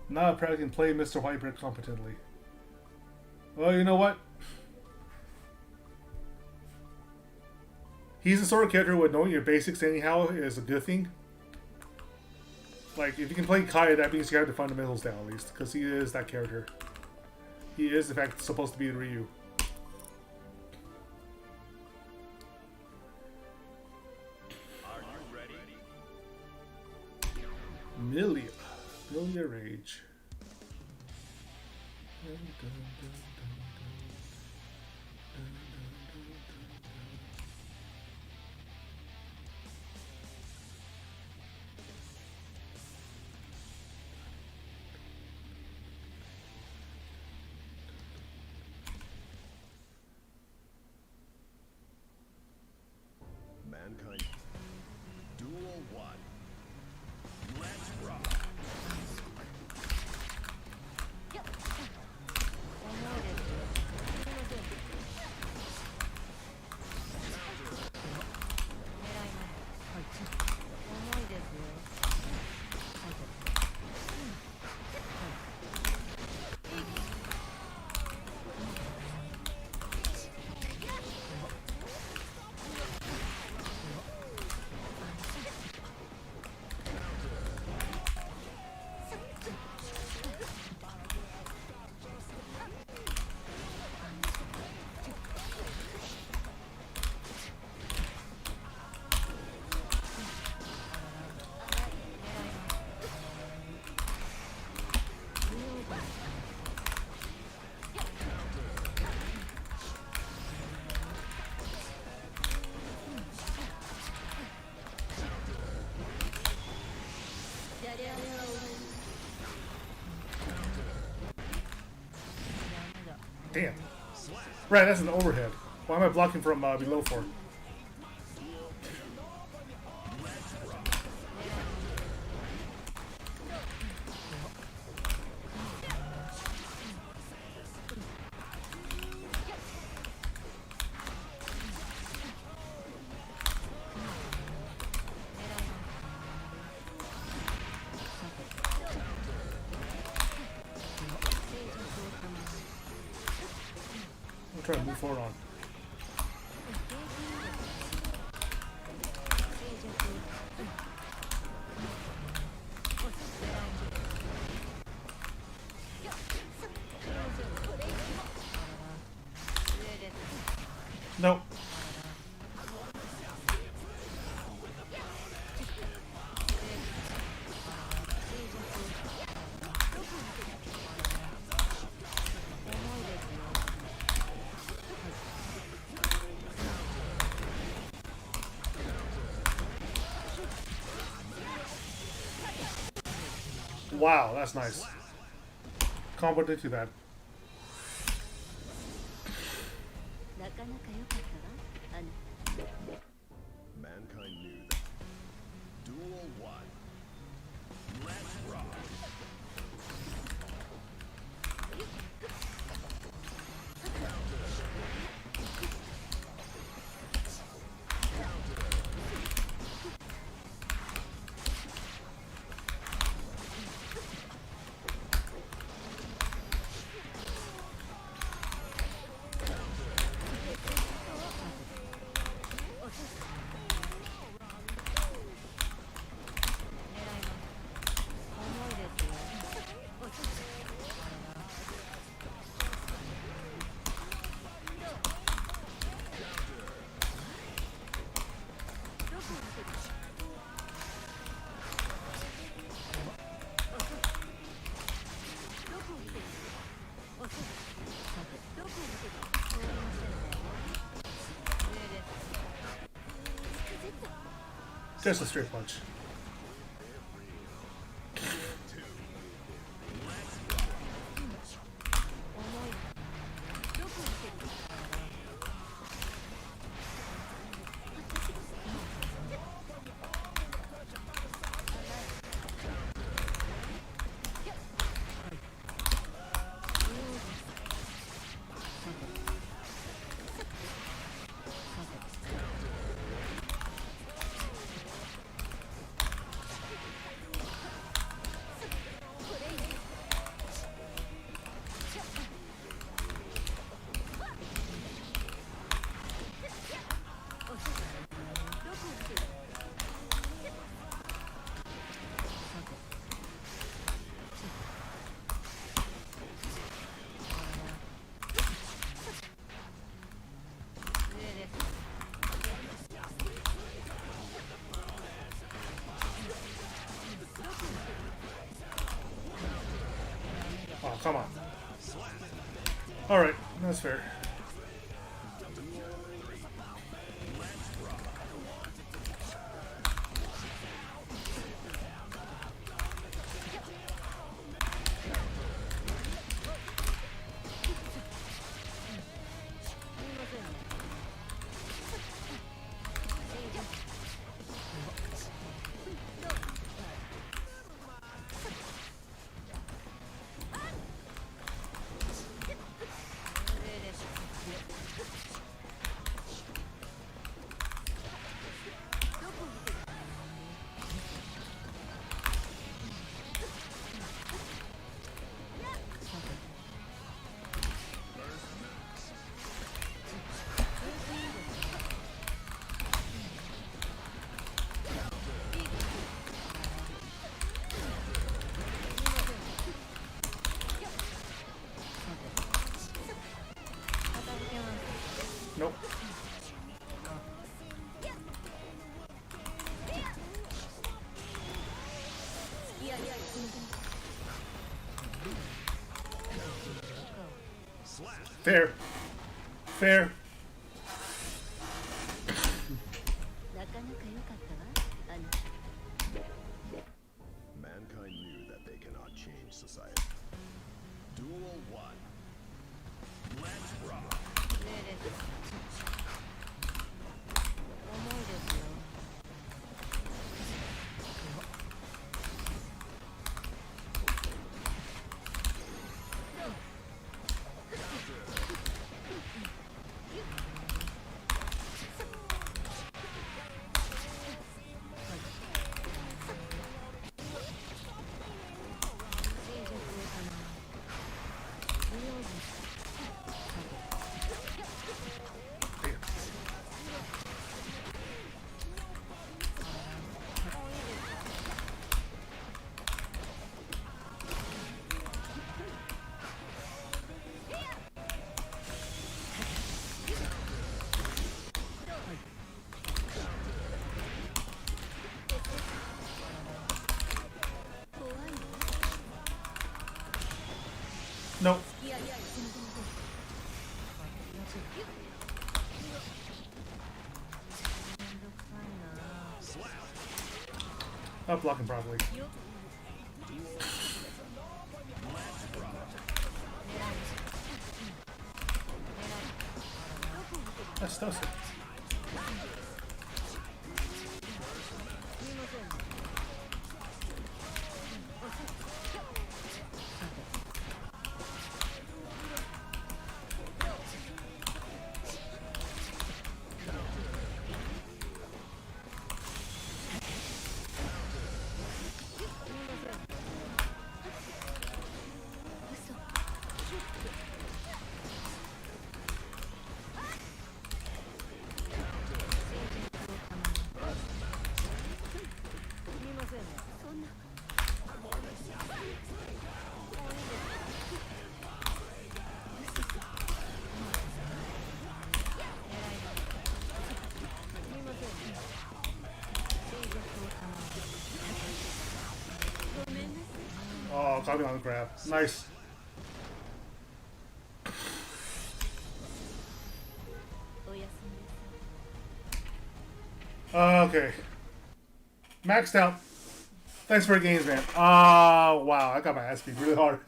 Now I probably can play Mr. Whitebeard competently. Well, you know what? He's the sort of character where knowing your basics anyhow is a good thing. Like, if you can play Kai, that means you have the fundamentals down at least, because he is that character. He is, in fact, supposed to be Ryu. Are you ready? Milia. Milia Rage. Mankind. Duel 1. Let's rock. りゃりゃ Damn. Right, that's an overhead. Why am I blocking from below for? I'm trying to move forward on. Nope. Wow, that's nice. Combo did too bad. なかなか良かったわ。Mankind knew that. Duel 1. Let's rock. Just a straight punch. Come on. Alright, that's fair. Nope. Fair. Fair. なかなか良かったわ。Mankind knew that they cannot change society. Duel 1. Let's rock. 重いですよ。Nope. めんどくさいな。 Not blocking properly. That's toasted. Oh, caught me on the grab. Nice. Okay. Maxed out. Thanks for the games, man. Wow, I got my ass beat really hard.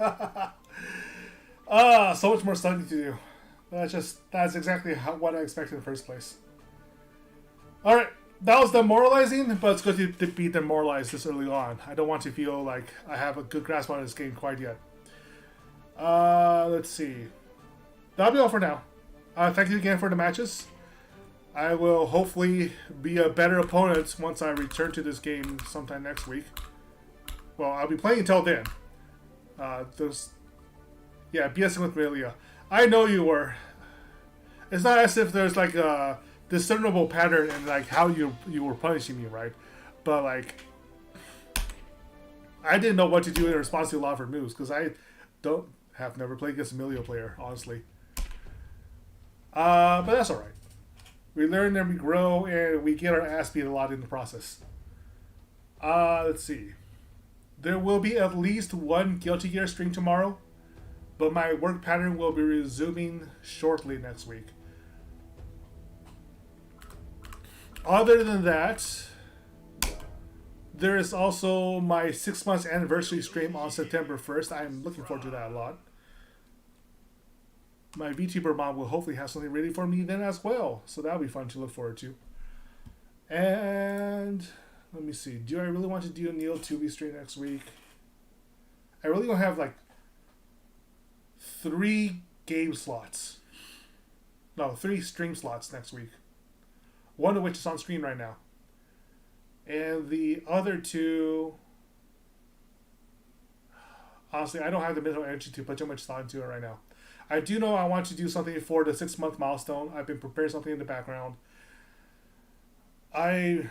So much more studying to do. That's exactly what I expected in the first place. Alright, that was demoralizing, but it's good to be demoralized this early on. I don't want to feel like I have a good grasp on this game quite yet. Let's see. That'll be all for now. Thank you again for the matches. I will hopefully be a better opponent once I return to this game sometime next week. Well, I'll be playing until then. BSing with Melia. I know you were. It's not as if there's like a discernible pattern in like how you were punishing me, right? But like, I didn't know what to do in response to a lot of her moves because I have never played against a Melia player, honestly. But that's alright. We learn and we grow and we get our ass beat a lot in the process. Let's see. There will be at least one Guilty Gear stream tomorrow. but my work pattern will be resuming shortly next week. Other than that, there is also my 6 months anniversary stream on September 1st. I'm looking forward to that a lot. My VTuber mom will hopefully have something ready for me then as well. So that'll be fun to look forward to. And let me see. Do I really want to do a Neil 2B stream next week? I really don't have like 3 game slots. No, 3 stream slots next week. One of which is on screen right now. And the other 2, honestly, I don't have the mental energy to put too much thought into it right now. I do know I want to do something for the 6-month milestone. I've been preparing something in the background. I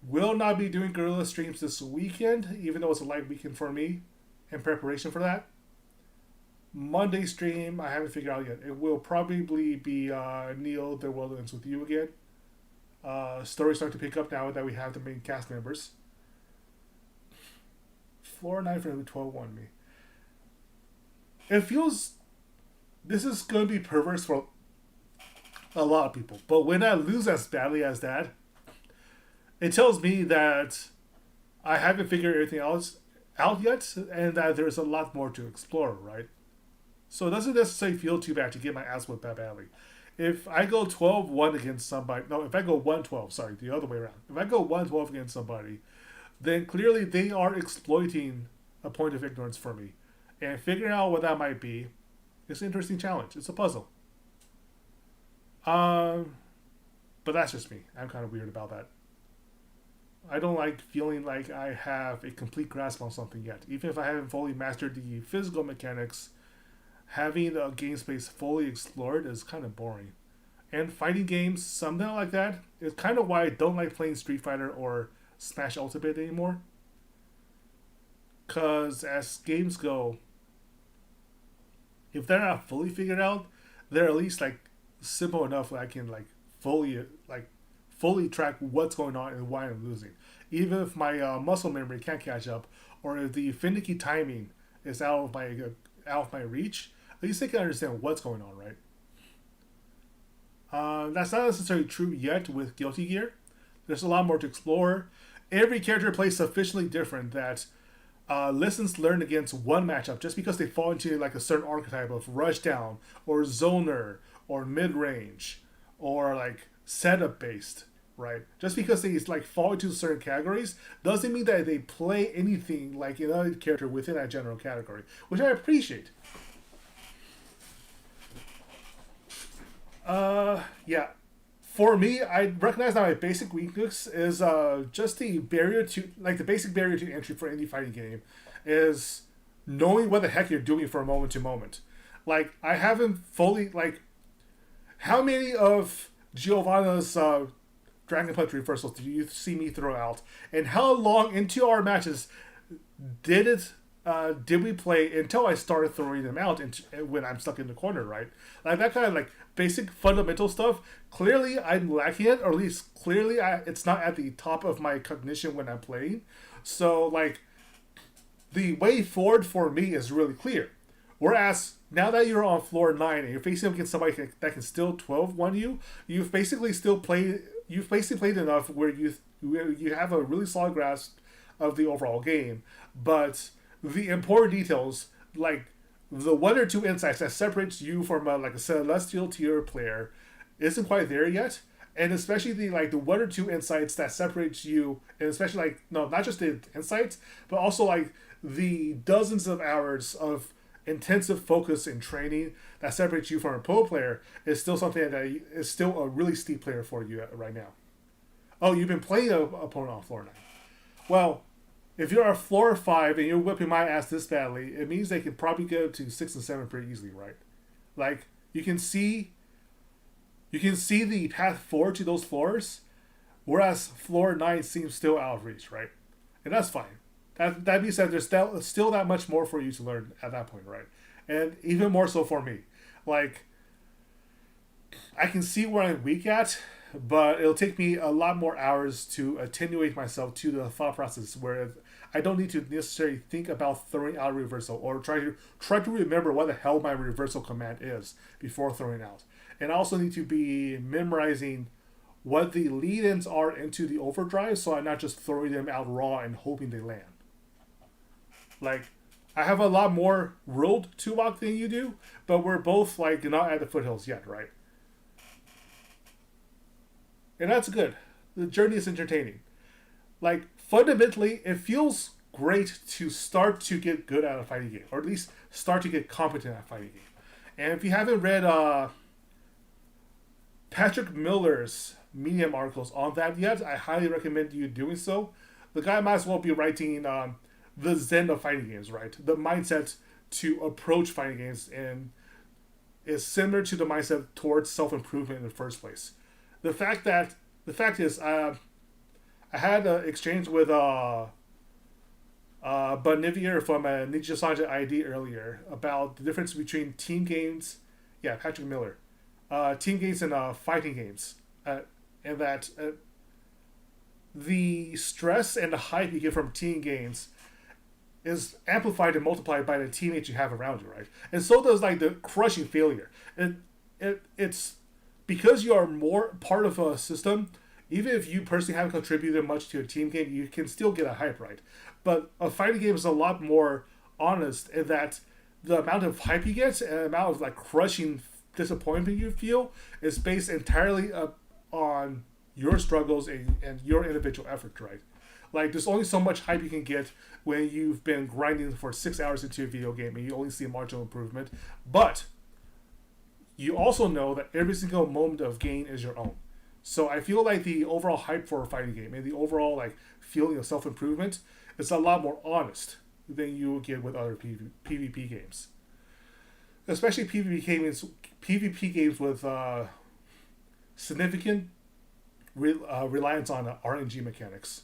will not be doing guerrilla streams this weekend, even though it's a light weekend for me in preparation for that. Monday stream, I haven't figured out yet. It will probably be Neil, The World Ends With You again. Stories start to pick up now that we have the main cast members. Floor 9 for 12-1 me. It feels... This is going to be perverse for a lot of people. But when I lose as badly as that, it tells me that I haven't figured everything else out yet, and that there's a lot more to explore, right? So it doesn't necessarily feel too bad to get my ass whipped that badly. If I go 12-1 against somebody... No, if I go 1-12, sorry, the other way around. If I go 1-12 against somebody, then clearly they are exploiting a point of ignorance for me. And figuring out what that might be is an interesting challenge. It's a puzzle. But that's just me. I'm kind of weird about that. I don't like feeling like I have a complete grasp on something yet. Even if I haven't fully mastered the physical mechanics, having the game space fully explored is kind of boring. And fighting games, something like that, is kind of why I don't like playing Street Fighter or Smash Ultimate anymore. Because as games go, if they're not fully figured out, they're at least like simple enough that I can fully track what's going on and why I'm losing. Even if my muscle memory can't catch up, or if the finicky timing is out of my reach, at least I can understand what's going on, right? That's not necessarily true yet with Guilty Gear. There's a lot more to explore. Every character plays sufficiently different that lessons learned against one matchup, just because they fall into like a certain archetype of rushdown or zoner or mid-range or like setup based, right? Just because they like fall into certain categories doesn't mean that they play anything like another character within that general category, which I appreciate. Yeah. For me, I recognize that my basic weakness is just the basic barrier to entry for any fighting game is knowing what the heck you're doing from moment to moment. Like, I haven't fully, like, how many of Giovanna's Dragon Punch reversals did you see me throw out? And how long into our matches did we play until I started throwing them out when I'm stuck in the corner, right? Like, that kind of, like, basic fundamental stuff, clearly I'm lacking it, or at least clearly it's not at the top of my cognition when I'm playing. So, like, the way forward for me is really clear. Whereas, now that you're on floor 9 and you're facing up against somebody that can still 12-1 you, you've basically played enough where you have a really solid grasp of the overall game, but the important details, like the 1 or 2 insights that separates you from a celestial tier player, isn't quite there yet. And especially the 1 or 2 insights that separates you, and especially not just the insights, but also like the dozens of hours of intensive focus and training that separates you from a pro player, is still something that is still a really steep player for you right now. Oh, you've been playing an opponent on floor 9. Well, if you're on floor 5 and you're whipping my ass this badly, it means they can probably go to 6 and 7 pretty easily, right? Like, you can see the path forward to those floors, whereas floor 9 seems still out of reach, right? And that's fine. That being said, there's still that much more for you to learn at that point, right? And even more so for me. Like, I can see where I'm weak at, but it'll take me a lot more hours to attenuate myself to the thought process where I don't need to necessarily think about throwing out a reversal or try to remember what the hell my reversal command is before throwing out. And I also need to be memorizing what the lead-ins are into the overdrive, so I'm not just throwing them out raw and hoping they land. Like, I have a lot more road to walk than you do, but we're both like not at the foothills yet, right? And that's good. The journey is entertaining. Like, fundamentally, it feels great to start to get good at a fighting game, or at least start to get competent at a fighting game. And if you haven't read Patrick Miller's Medium articles on that yet, I highly recommend you doing so. The guy might as well be writing the zen of fighting games, right? The mindset to approach fighting games and is similar to the mindset towards self-improvement in the first place. The fact is, I had an exchange with Bonivier from Ninja Sanja ID earlier about the difference between team games. Yeah, Patrick Miller. Team games and fighting games. And that the stress and the hype you get from team games is amplified and multiplied by the teammates you have around you, right? And so does like the crushing failure. And it's because you are more part of a system. Even if you personally haven't contributed much to a team game, you can still get a hype, right? But a fighting game is a lot more honest in that the amount of hype you get and the amount of like crushing disappointment you feel is based entirely on your struggles and your individual effort, right? Like, there's only so much hype you can get when you've been grinding for 6 hours into a video game and you only see marginal improvement. But you also know that every single moment of gain is your own. So I feel like the overall hype for a fighting game and the overall like feeling of self-improvement is a lot more honest than you will get with other PvP games. Especially PvP games with significant reliance on RNG mechanics.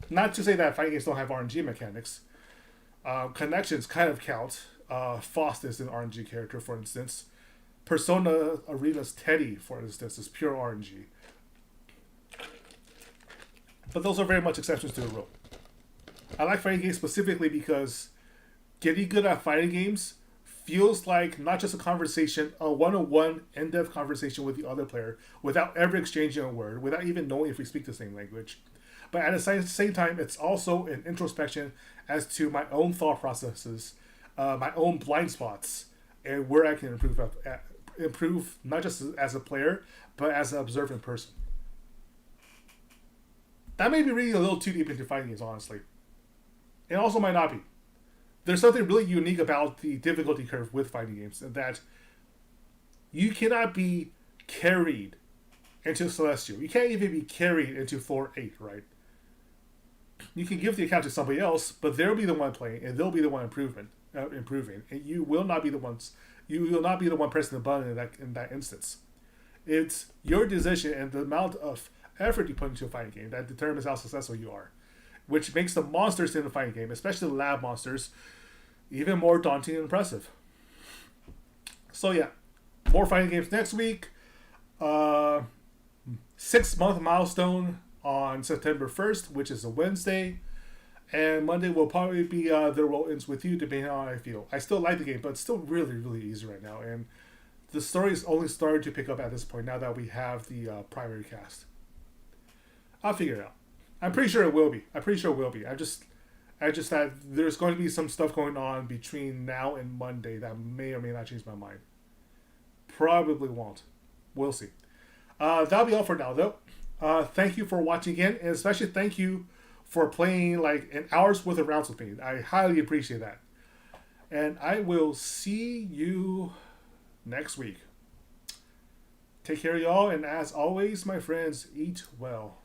Not to say that fighting games don't have RNG mechanics. Connections kind of count. Faust is an RNG character, for instance. Persona Arena's Teddy, for instance, is pure RNG. But those are very much exceptions to the rule. I like fighting games specifically because getting good at fighting games feels like not just a conversation, a one-on-one, in-depth conversation with the other player without ever exchanging a word, without even knowing if we speak the same language. But at the same time, it's also an introspection as to my own thought processes, my own blind spots, and where I can improve not just as a player, but as an observant person. That may be reading a little too deep into fighting games, honestly. It also might not be. There's something really unique about the difficulty curve with fighting games, and that you cannot be carried into Celestial. You can't even be carried into Floor 8, right? You can give the account to somebody else, but they'll be the one playing, and they'll be the one improving, and you will not be the ones. You will not be the one pressing the button in that instance. It's your decision and the amount of effort you put into a fighting game that determines how successful you are, which makes the monsters in the fighting game, especially the lab monsters, even more daunting and impressive. So yeah, more fighting games next week. 6-month milestone on September 1st, which is a Wednesday. And Monday will probably be the roll-ins with you, depending on how I feel. I still like the game, but it's still really, really easy right now. And the story is only starting to pick up at this point, now that we have the primary cast. I'll figure it out. I'm pretty sure it will be. I just that there's going to be some stuff going on between now and Monday that may or may not change my mind. Probably won't. We'll see. That'll be all for now, though. Thank you for watching again, and especially thank you for playing like an hour's worth of rounds with me. I highly appreciate that. And I will see you next week. Take care, y'all, and as always, my friends, eat well.